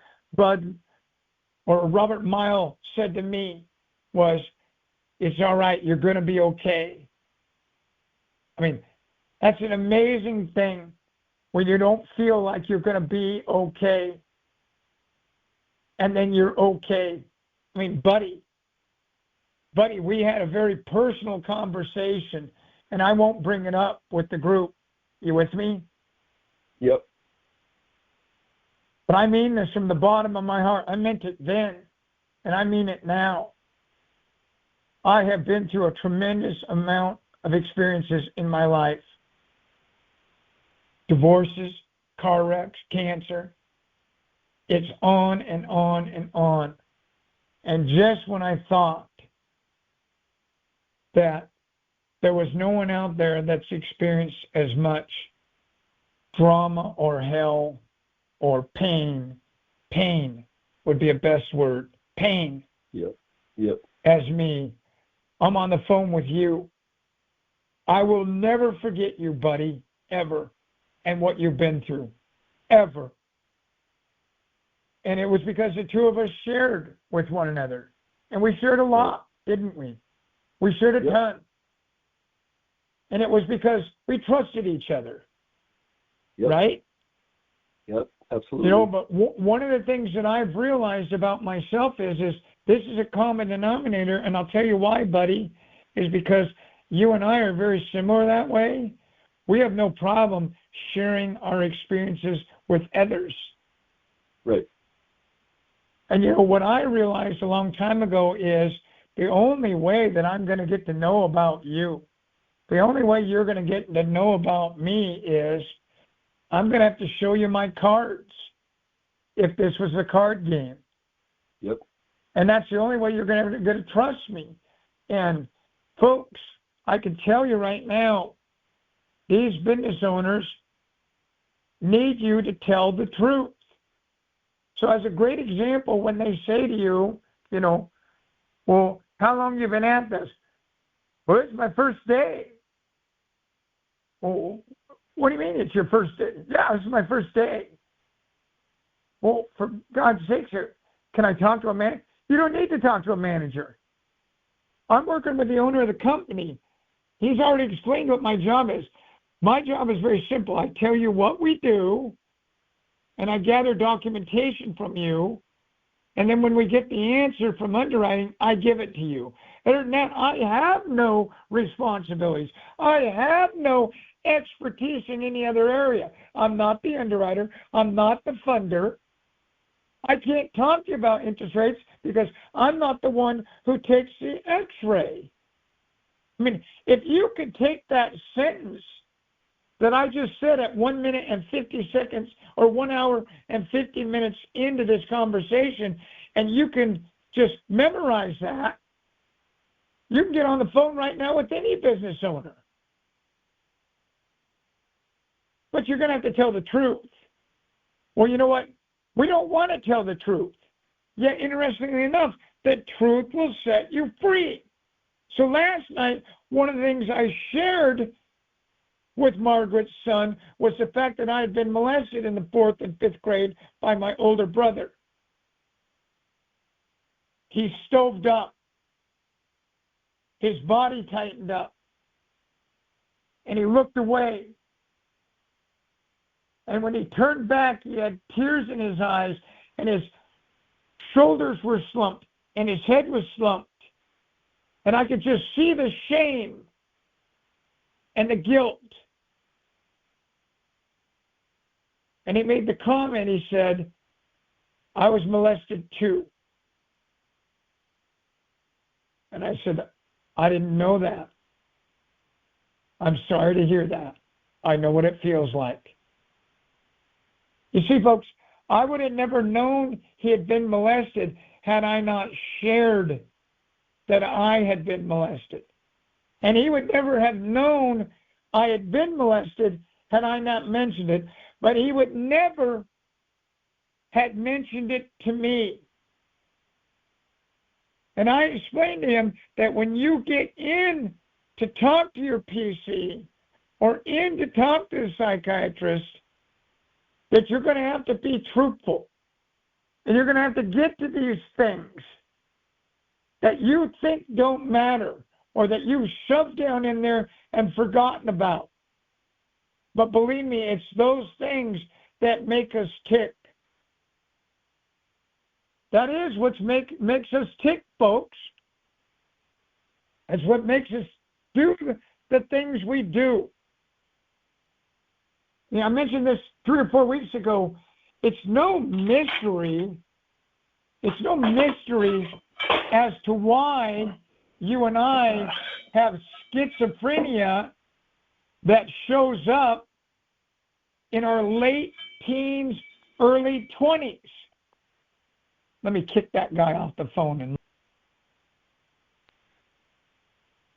Mile said to me was, it's all right, you're going to be okay. I mean, that's an amazing thing when you don't feel like you're going to be okay, and then you're okay. I mean, buddy, we had a very personal conversation, and I won't bring it up with the group. You with me? Yep. But I mean this from the bottom of my heart. I meant it then, and I mean it now. I have been through a tremendous amount of experiences in my life. Divorces, car wrecks, cancer. It's on and on and on. And just when I thought that there was no one out there that's experienced as much drama or hell or pain would be a best word, pain, Yep. as me, I'm on the phone with you. I will never forget you, buddy, ever, and what you've been through, ever. And it was because the two of us shared with one another. And we shared a lot, didn't we? We shared a ton. And it was because we trusted each other, right? Yep, absolutely. You know, but one of the things that I've realized about myself is this is a common denominator, and I'll tell you why, buddy, is because you and I are very similar that way. We have no problem sharing our experiences with others. Right. And, you know, what I realized a long time ago is the only way that I'm going to get to know about you, the only way you're going to get to know about me is I'm going to have to show you my cards if this was a card game. Yep. And that's the only way you're going to trust me. And, folks, I can tell you right now, these business owners need you to tell the truth. So as a great example, when they say to you, you know, well, how long have you been at this? Well, it's my first day. Well, what do you mean it's your first day? Yeah, this is my first day. Well, for God's sake, sir, can I talk to a manager? You don't need to talk to a manager. I'm working with the owner of the company. He's already explained what my job is. My job is very simple. I tell you what we do, and I gather documentation from you, and then when we get the answer from underwriting, I give it to you. Other than that, I have no responsibilities. I have no expertise in any other area. I'm not the underwriter. I'm not the funder. I can't talk to you about interest rates because I'm not the one who takes the x-ray. I mean, if you could take that sentence that I just said at 1 minute and 50 seconds or 1 hour and 50 minutes into this conversation, and you can just memorize that, you can get on the phone right now with any business owner. But you're going to have to tell the truth. Well, you know what? We don't want to tell the truth. Yet, interestingly enough, the truth will set you free. So last night, one of the things I shared with Margaret's son was the fact that I had been molested in the 4th and 5th grade by my older brother. He stoved up. His body tightened up. And he looked away. And when he turned back, he had tears in his eyes, and his shoulders were slumped, and his head was slumped. And I could just see the shame and the guilt. And he made the comment, he said, I was molested too. And I said, I didn't know that. I'm sorry to hear that. I know what it feels like. You see, folks, I would have never known he had been molested had I not shared that I had been molested. And he would never have known I had been molested had I not mentioned it, but he would never have mentioned it to me. And I explained to him that when you get in to talk to your PC or in to talk to the psychiatrist, that you're going to have to be truthful. And you're going to have to get to these things that you think don't matter or that you've shoved down in there and forgotten about. But believe me, it's those things that make us tick. That is what makes us tick, folks. That's what makes us do the things we do. You know, I mentioned this 3 or 4 weeks ago. It's no mystery. It's no mystery as to why you and I have schizophrenia that shows up in our late teens, early 20s. Let me kick that guy off the phone. And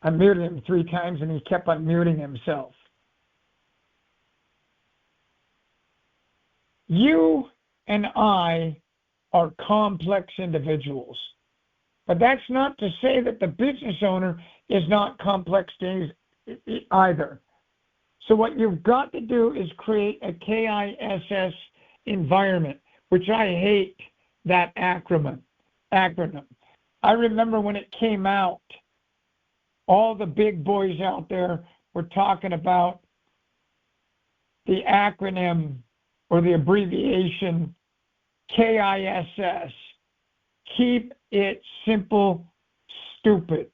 I muted him 3 times, and he kept on muting himself. You and I are complex individuals. But that's not to say that the business owner is not complex either. So what you've got to do is create a KISS environment, which I hate that acronym. I remember when it came out, all the big boys out there were talking about the acronym or the abbreviation KISS. Keep it simple, stupid.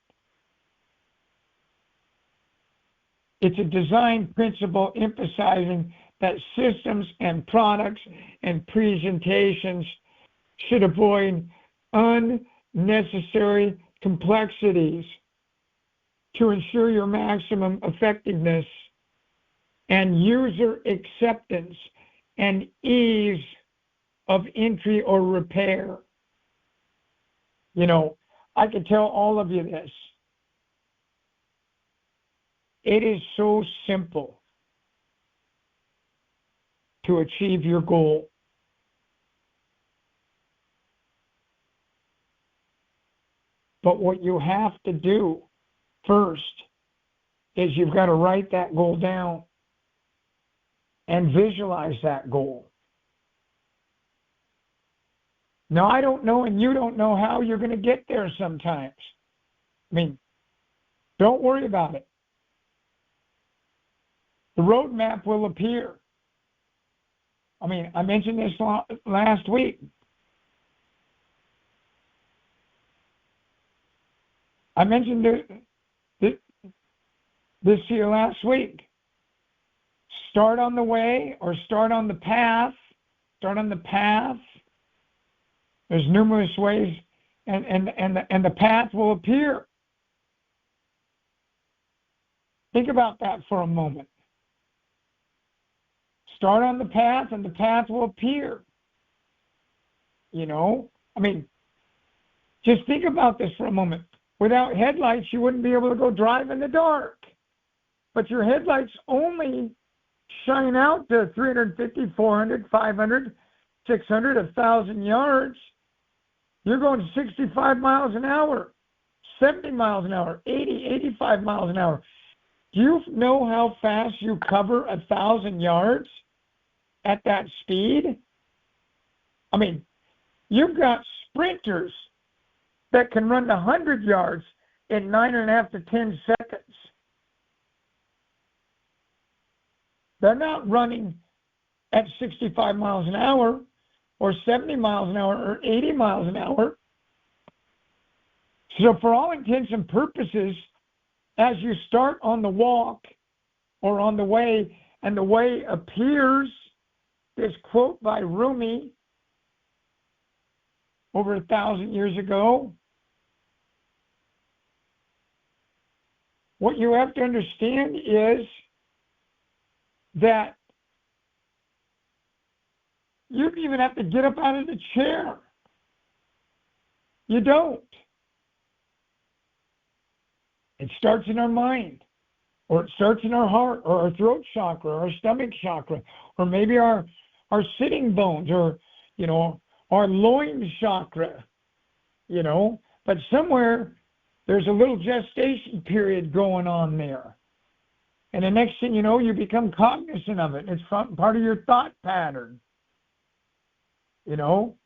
It's a design principle emphasizing that systems and products and presentations should avoid unnecessary complexities to ensure your maximum effectiveness and user acceptance and ease of entry or repair. You know, I can tell all of you this. It is so simple to achieve your goal. But what you have to do first is you've got to write that goal down and visualize that goal. Now, I don't know, and you don't know how you're going to get there sometimes. I mean, don't worry about it. The roadmap will appear. I mean, I mentioned this last week. I mentioned this to you last week. Start on the way or start on the path. Start on the path. There's numerous ways, and the path will appear. Think about that for a moment. Start on the path, and the path will appear. You know, I mean, just think about this for a moment. Without headlights, you wouldn't be able to go drive in the dark. But your headlights only shine out to 350, 400, 500, 600, 1,000 yards. You're going 65 miles an hour, 70 miles an hour, 80, 85 miles an hour. Do you know how fast you cover 1,000 yards at that speed? I mean, you've got sprinters that can run 100 yards in 9.5 to 10 seconds. They're not running at 65 miles an hour or 70 miles an hour or 80 miles an hour. So for all intents and purposes, as you start on the walk or on the way, and the way appears, this quote by Rumi over 1,000 years ago, what you have to understand is that you don't even have to get up out of the chair. You don't. It starts in our mind, or it starts in our heart, or our throat chakra, or our stomach chakra, or maybe our sitting bones, or, you know, our loin chakra, you know. But somewhere there's a little gestation period going on there. And the next thing you know, you become cognizant of it. It's part of your thought pattern. You know,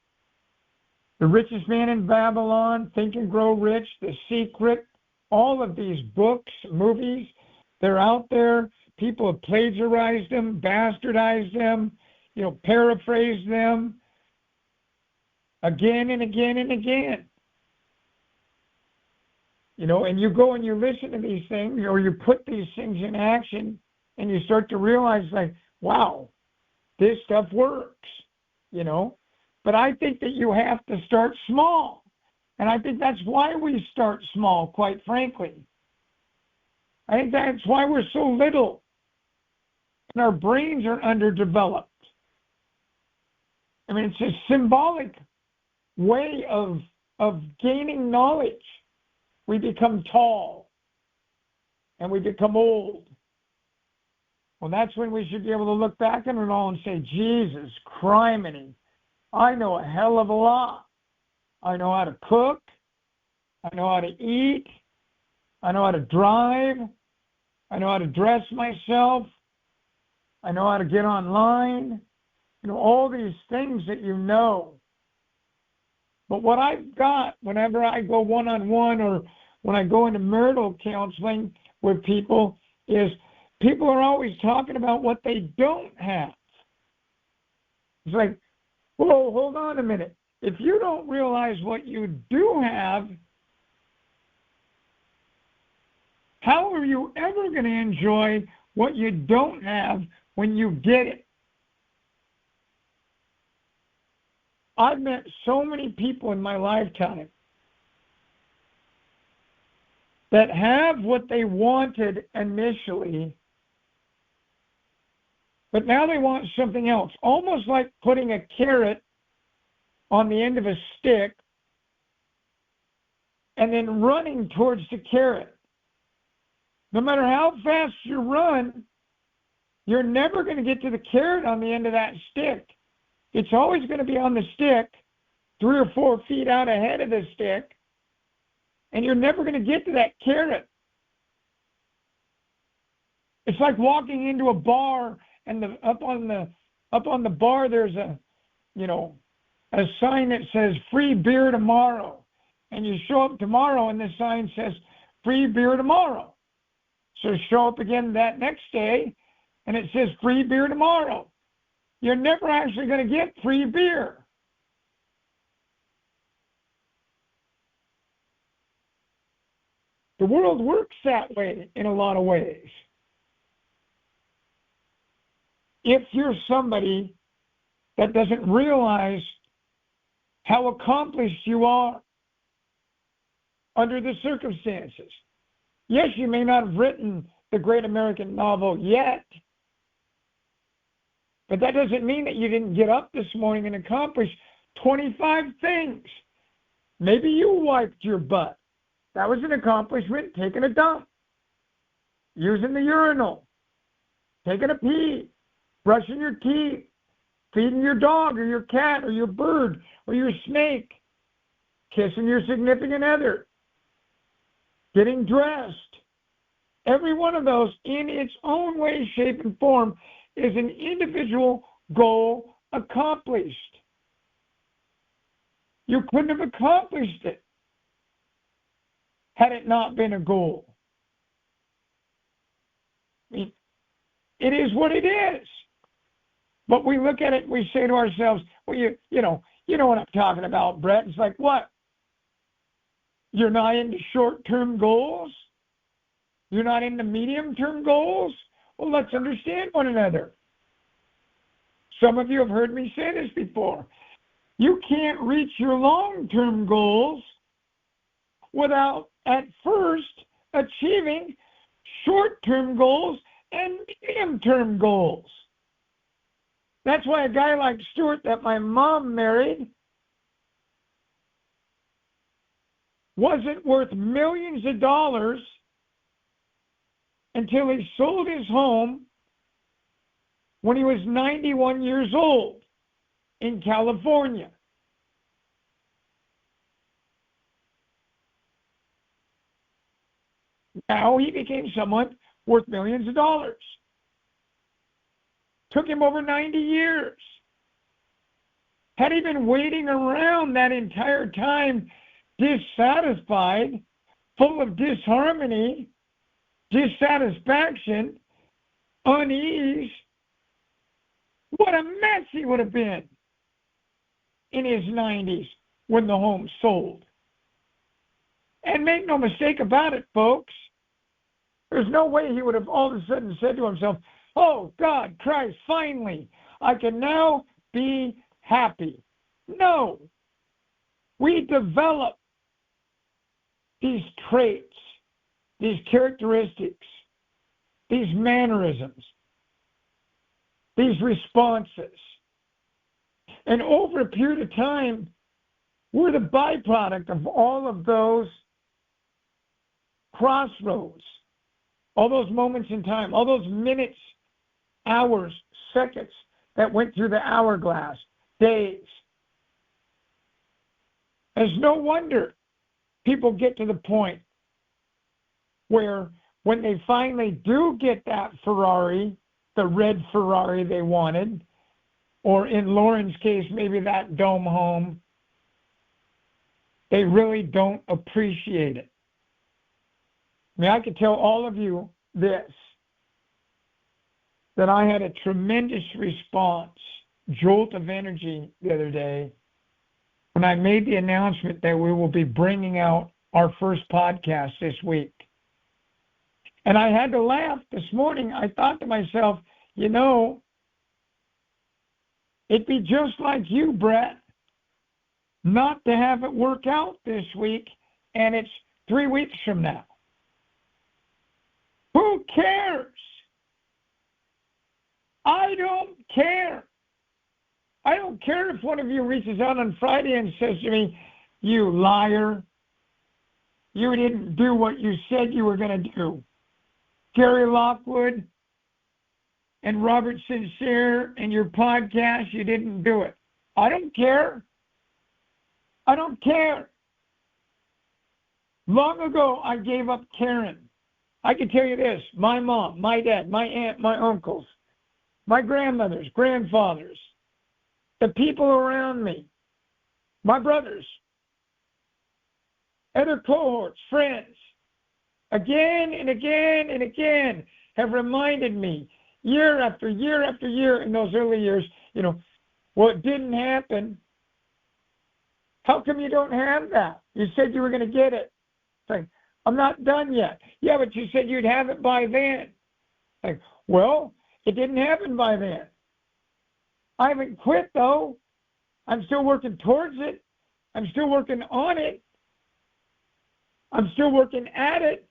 The Richest Man in Babylon, Think and Grow Rich, The Secret, all of these books, movies, they're out there. People have plagiarized them, bastardized them, you know, paraphrased them again and again and again. You know, and you go and you listen to these things, or you put these things in action, and you start to realize, like, wow, this stuff works, you know. But I think that you have to start small. And I think that's why we start small, quite frankly. I think that's why we're so little. And our brains are underdeveloped. I mean, it's a symbolic way of gaining knowledge. We become tall and we become old. Well, that's when we should be able to look back on it all and say, Jesus, criminy, I know a hell of a lot. I know how to cook. I know how to eat. I know how to drive. I know how to dress myself. I know how to get online. You know, all these things that you know. But what I've got whenever I go one-on-one or when I go into marital counseling with people is people are always talking about what they don't have. It's like, whoa, hold on a minute. If you don't realize what you do have, how are you ever going to enjoy what you don't have when you get it? I've met so many people in my lifetime that have what they wanted initially, but now they want something else, almost like putting a carrot on the end of a stick and then running towards the carrot. No matter how fast you run, you're never going to get to the carrot on the end of that stick. It's always going to be on the stick, 3 or 4 feet out ahead of the stick, and you're never going to get to that carrot. It's like walking into a bar, and up on the bar there's a sign that says free beer tomorrow, and you show up tomorrow and the sign says free beer tomorrow. So show up again that next day and it says free beer tomorrow. You're never actually going to get free beer. The world works that way in a lot of ways. If you're somebody that doesn't realize how accomplished you are under the circumstances. Yes, you may not have written the great American novel yet, but that doesn't mean that you didn't get up this morning and accomplish 25 things. Maybe you wiped your butt. That was an accomplishment. Taking a dump, using the urinal, taking a pee, brushing your teeth, feeding your dog or your cat or your bird or your snake, kissing your significant other, getting dressed. Every one of those, in its own way, shape, and form, is an individual goal accomplished. You couldn't have accomplished it had it not been a goal. I mean, it is what it is. But we look at it and we say to ourselves, well, you know what I'm talking about, Brett. It's like, what? You're not into short-term goals? You're not into medium-term goals? Well, let's understand one another. Some of you have heard me say this before. You can't reach your long-term goals without, at first, achieving short-term goals and medium-term goals. That's why a guy like Stuart that my mom married wasn't worth millions of dollars until he sold his home when he was 91 years old in California. Now he became someone worth millions of dollars. Took him over 90 years. Had he been waiting around that entire time, dissatisfied, full of disharmony, dissatisfaction, unease, what a mess he would have been in his 90s when the home sold. And make no mistake about it, folks, there's no way he would have all of a sudden said to himself, oh, God, Christ, finally, I can now be happy. No. We develop these traits, these characteristics, these mannerisms, these responses. And over a period of time, we're the byproduct of all of those crossroads, all those moments in time, all those minutes, hours, seconds that went through the hourglass, days. It's no wonder people get to the point where when they finally do get that Ferrari, the red Ferrari they wanted, or in Lauren's case, maybe that dome home, they really don't appreciate it. I mean, I could tell all of you this, that I had a tremendous response, jolt of energy the other day when I made the announcement that we will be bringing out our first podcast this week. And I had to laugh this morning. I thought to myself, it'd be just like you, Brett, not to have it work out this week, and it's 3 weeks from now. Who cares? I don't care. I don't care if one of you reaches out on Friday and says to me, you liar, you didn't do what you said you were going to do. Gary Lockwood and Robert Sincere and your podcast, you didn't do it. I don't care. I don't care. Long ago, I gave up caring. I can tell you this, my mom, my dad, my aunt, my uncles, my grandmothers, grandfathers, the people around me, my brothers, other cohorts, friends, again and again and again have reminded me year after year after year in those early years, well, it didn't happen. How come you don't have that? You said you were going to get it. It's like, I'm not done yet. Yeah, but you said you'd have it by then. Like, well, it didn't happen by then. I haven't quit, though. I'm still working towards it. I'm still working on it. I'm still working at it.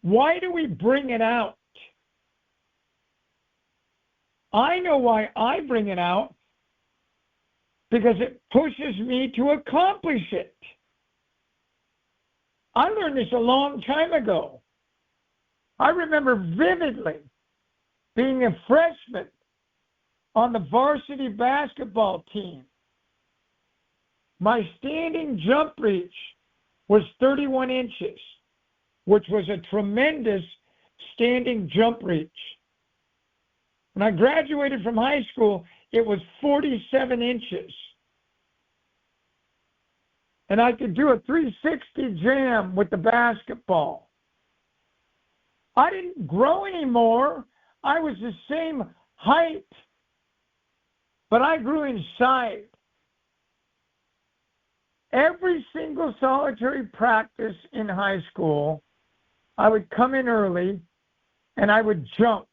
Why do we bring it out? I know why I bring it out, because it pushes me to accomplish it. I learned this a long time ago. I remember vividly being a freshman on the varsity basketball team. My standing jump reach was 31 inches, which was a tremendous standing jump reach. When I graduated from high school, it was 47 inches. And I could do a 360 jam with the basketball. I didn't grow anymore. I was the same height, but I grew in size. Every single solitary practice in high school, I would come in early and I would jump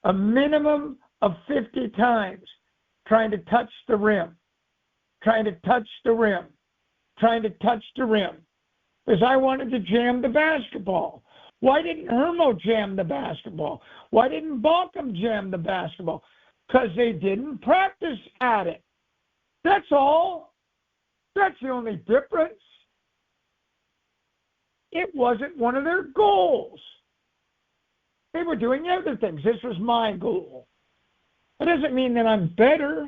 a minimum of 50 times, trying to touch the rim, trying to touch the rim, trying to touch the rim, because I wanted to jam the basketball. Why didn't Hermo jam the basketball? Why didn't Balkum jam the basketball? Because they didn't practice at it. That's all. That's the only difference. It wasn't one of their goals. They were doing other things. This was my goal. It doesn't mean that I'm better.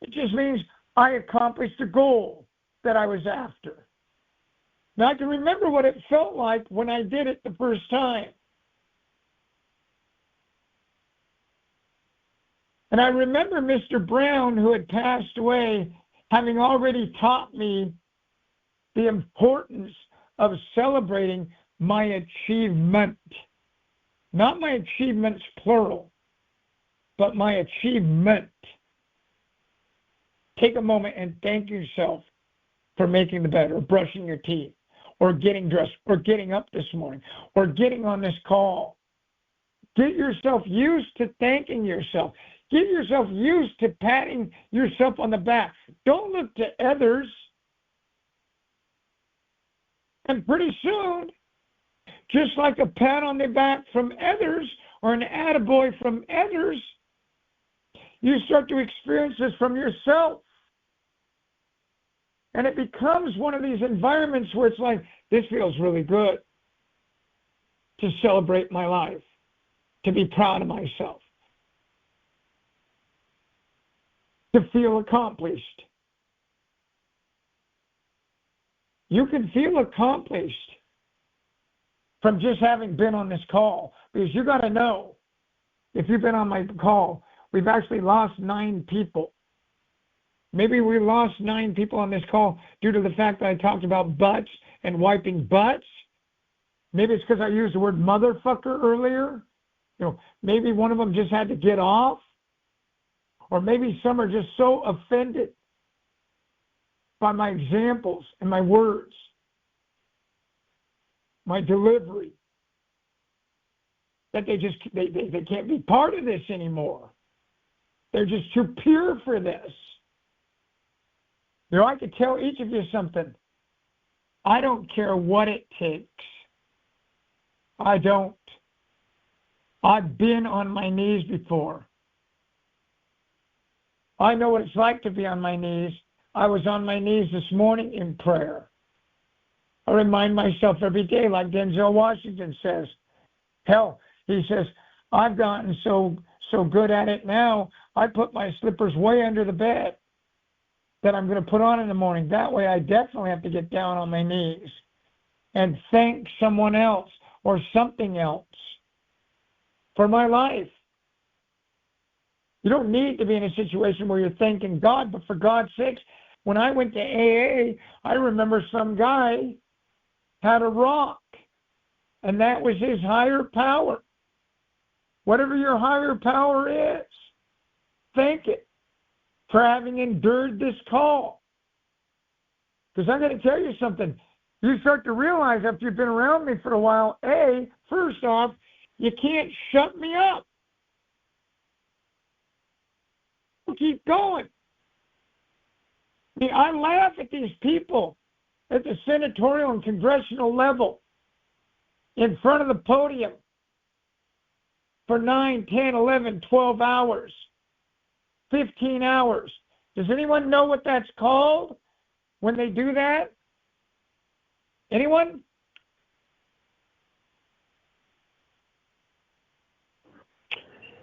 It just means I accomplished a goal that I was after. Now, I can remember what it felt like when I did it the first time. And I remember Mr. Brown, who had passed away, having already taught me the importance of celebrating my achievement. Not my achievements, plural, but my achievement. Take a moment and thank yourself for making the bed, or brushing your teeth, or getting dressed, or getting up this morning, or getting on this call. Get yourself used to thanking yourself. Get yourself used to patting yourself on the back. Don't look to others. And pretty soon, just like a pat on the back from others or an attaboy from others, you start to experience this from yourself. And it becomes one of these environments where it's like, this feels really good to celebrate my life, to be proud of myself, to feel accomplished. You can feel accomplished from just having been on this call, because you got to know, if you've been on my call, we've actually lost 9 people. Maybe we lost 9 people on this call due to the fact that I talked about butts and wiping butts. Maybe it's because I used the word motherfucker earlier. Maybe one of them just had to get off. Or maybe some are just so offended by my examples and my words, my delivery, that they can't be part of this anymore. They're just too pure for this. I could tell each of you something. I don't care what it takes. I don't. I've been on my knees before. I know what it's like to be on my knees. I was on my knees this morning in prayer. I remind myself every day, like Denzel Washington says. Hell, he says, I've gotten so good at it now, I put my slippers way under the bed that I'm going to put on in the morning. That way I definitely have to get down on my knees and thank someone else or something else for my life. You don't need to be in a situation where you're thanking God, but for God's sakes, when I went to AA, I remember some guy had a rock, and that was his higher power. Whatever your higher power is, thank it for having endured this call. Because I'm going to tell you something. You start to realize after you've been around me for a while, first off, you can't shut me up. Keep going. I mean, I laugh at these people at the senatorial and congressional level in front of the podium for 9, 10, 11, 12 hours, 15 hours. Does anyone know what that's called when they do that? Anyone?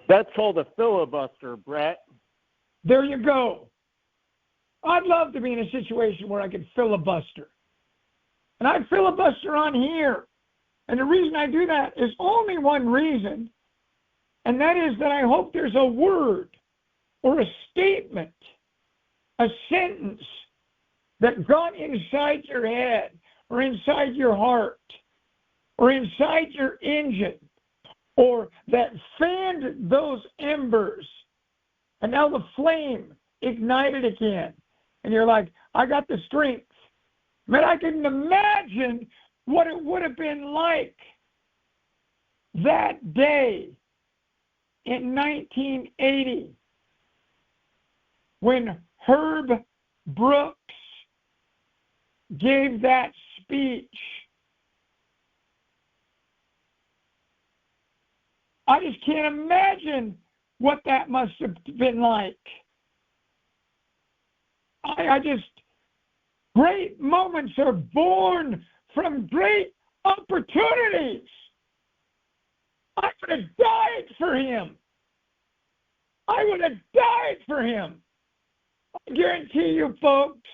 That's called a filibuster, Brett. There you go. I'd love to be in a situation where I could filibuster. And I filibuster on here. And the reason I do that is only one reason, and that is that I hope there's a word or a statement, a sentence that got inside your head or inside your heart or inside your engine or that fanned those embers, and now the flame ignited again. And you're like, I got the strength. Man, I can imagine what it would have been like that day in 1980 when Herb Brooks gave that speech. I just can't imagine what that must have been like. Great moments are born from great opportunities. I would have died for him. I would have died for him. I guarantee you, folks,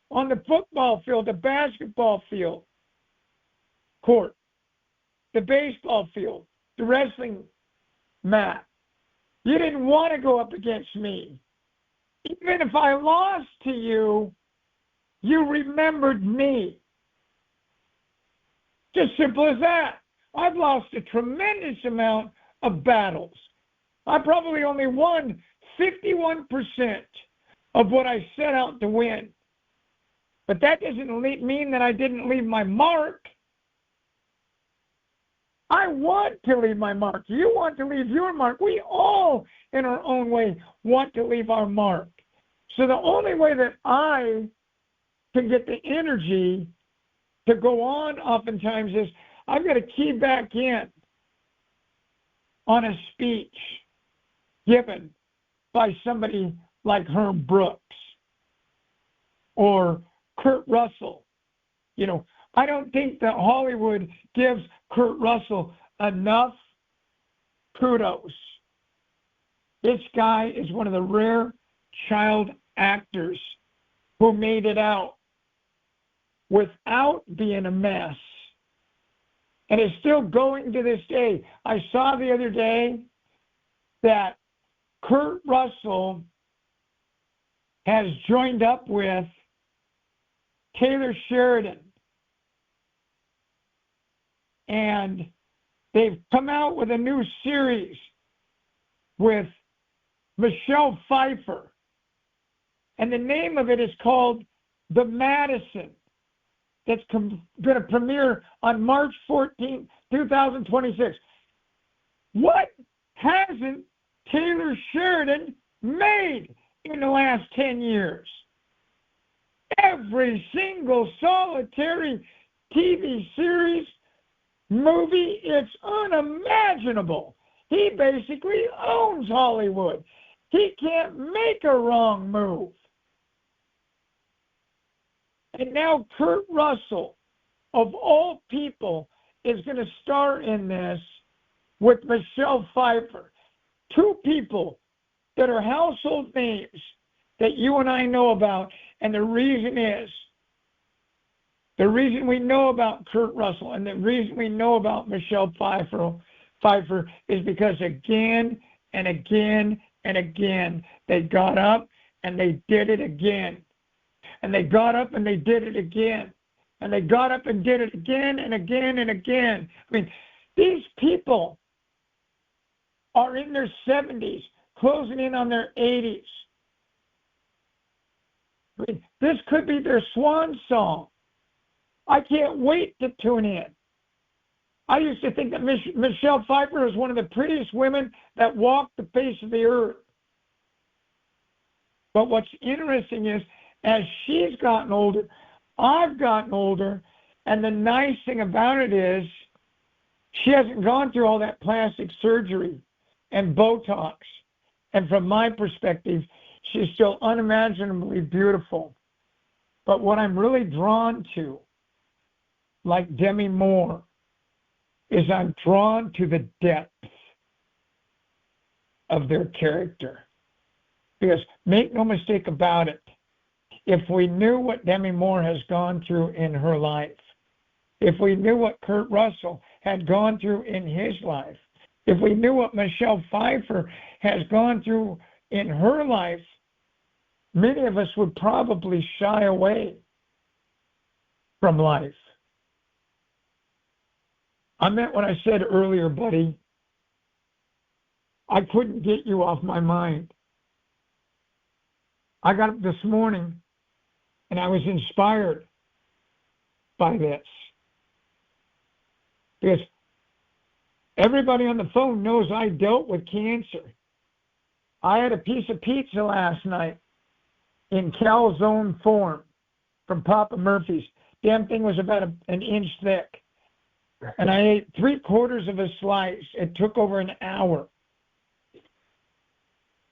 on the football field, the basketball field, court, the baseball field, the wrestling mat, you didn't want to go up against me. Even if I lost to you, you remembered me. Just simple as that. I've lost a tremendous amount of battles. I probably only won 51% of what I set out to win. But that doesn't mean that I didn't leave my mark. I want to leave my mark. You want to leave your mark. We all, in our own way, want to leave our mark. So the only way that I can get the energy to go on oftentimes is I've got to key back in on a speech given by somebody like Herb Brooks or Kurt Russell. You know, I don't think that Hollywood gives Kurt Russell enough kudos. This guy is one of the rare child actors who made it out without being a mess. And is still going to this day. I saw the other day that Kurt Russell has joined up with Taylor Sheridan. And they've come out with a new series with Michelle Pfeiffer. And the name of it is called The Madison. That's going to premiere on March 14, 2026. What hasn't Taylor Sheridan made in the last 10 years? Every single solitary TV series, movie, it's unimaginable. He basically owns Hollywood. He can't make a wrong move. And now Kurt Russell, of all people, is going to star in this with Michelle Pfeiffer. Two people that are household names that you and I know about. And the reason we know about Kurt Russell and the reason we know about Michelle Pfeiffer is because again and again and again, they got up and they did it again. And they got up and they did it again. And they got up and did it again and again and again. I mean, these people are in their 70s, closing in on their 80s. I mean, this could be their swan song. I can't wait to tune in. I used to think that Michelle Pfeiffer was one of the prettiest women that walked the face of the earth. But what's interesting is, as she's gotten older, I've gotten older, and the nice thing about it is she hasn't gone through all that plastic surgery and Botox. And from my perspective, she's still unimaginably beautiful. But what I'm really drawn to, like Demi Moore, is I'm drawn to the depth of their character. Because make no mistake about it, if we knew what Demi Moore has gone through in her life, if we knew what Kurt Russell had gone through in his life, if we knew what Michelle Pfeiffer has gone through in her life, many of us would probably shy away from life. I meant what I said earlier, buddy. I couldn't get you off my mind. I got up this morning and I was inspired by this. Because everybody on the phone knows I dealt with cancer. I had a piece of pizza last night in calzone form from Papa Murphy's. Damn thing was about an inch thick. And I ate 3/4 of a slice. It took over an hour.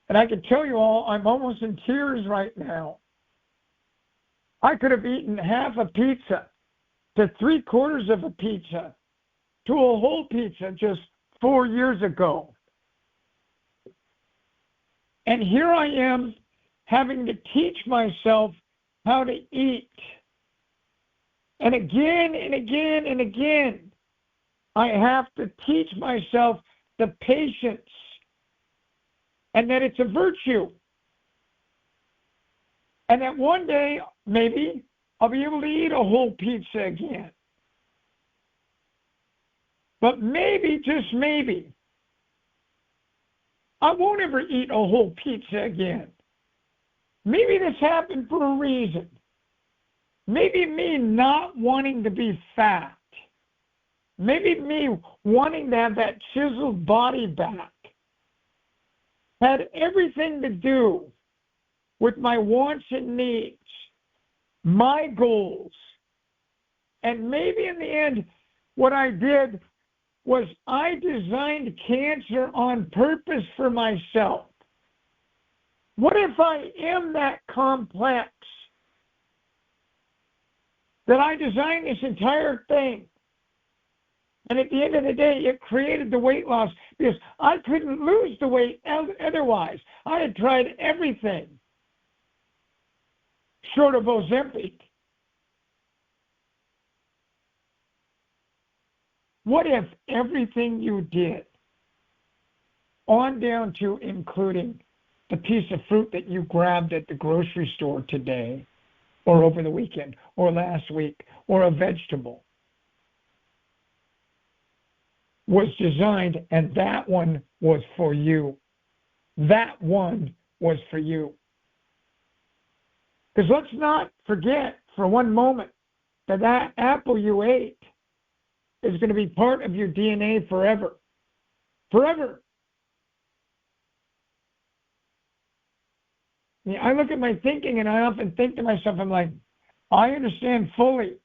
And I can tell you all, I'm almost in tears right now. I could have eaten half a pizza to 3/4 of a pizza to a whole pizza just 4 years ago. And here I am having to teach myself how to eat. And again and again and again, I have to teach myself the patience and that it's a virtue. And that one day, maybe, I'll be able to eat a whole pizza again. But maybe, just maybe, I won't ever eat a whole pizza again. Maybe this happened for a reason. Maybe me not wanting to be fat. Maybe me wanting to have that chiseled body back had everything to do with my wants and needs, my goals. And maybe in the end, what I did was I designed cancer on purpose for myself. What if I am that complex that I designed this entire thing? And at the end of the day, it created the weight loss because I couldn't lose the weight otherwise. I had tried everything short of Ozempic. What if everything you did, on down to including the piece of fruit that you grabbed at the grocery store today, or over the weekend, or last week, or a vegetable, was designed, and that one was for you. That one was for you. Because let's not forget for one moment that that apple you ate is going to be part of your DNA forever. Forever. I mean, I look at my thinking and I often think to myself, I'm like, I understand fully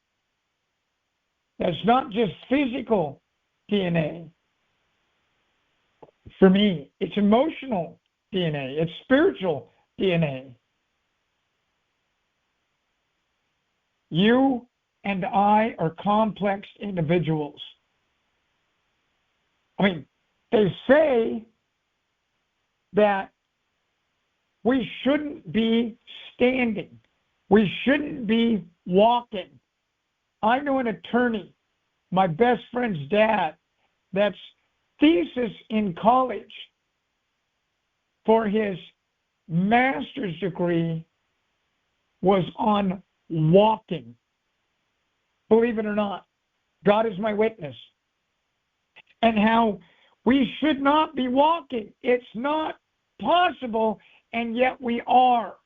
that it's not just physical DNA. For me, it's emotional DNA. It's spiritual DNA. You and I are complex individuals. I mean, they say that we shouldn't be standing. We shouldn't be walking. I know an attorney, my best friend's dad, that's thesis in college for his master's degree was on walking. Believe it or not, God is my witness. And how we should not be walking. It's not possible, and yet we are.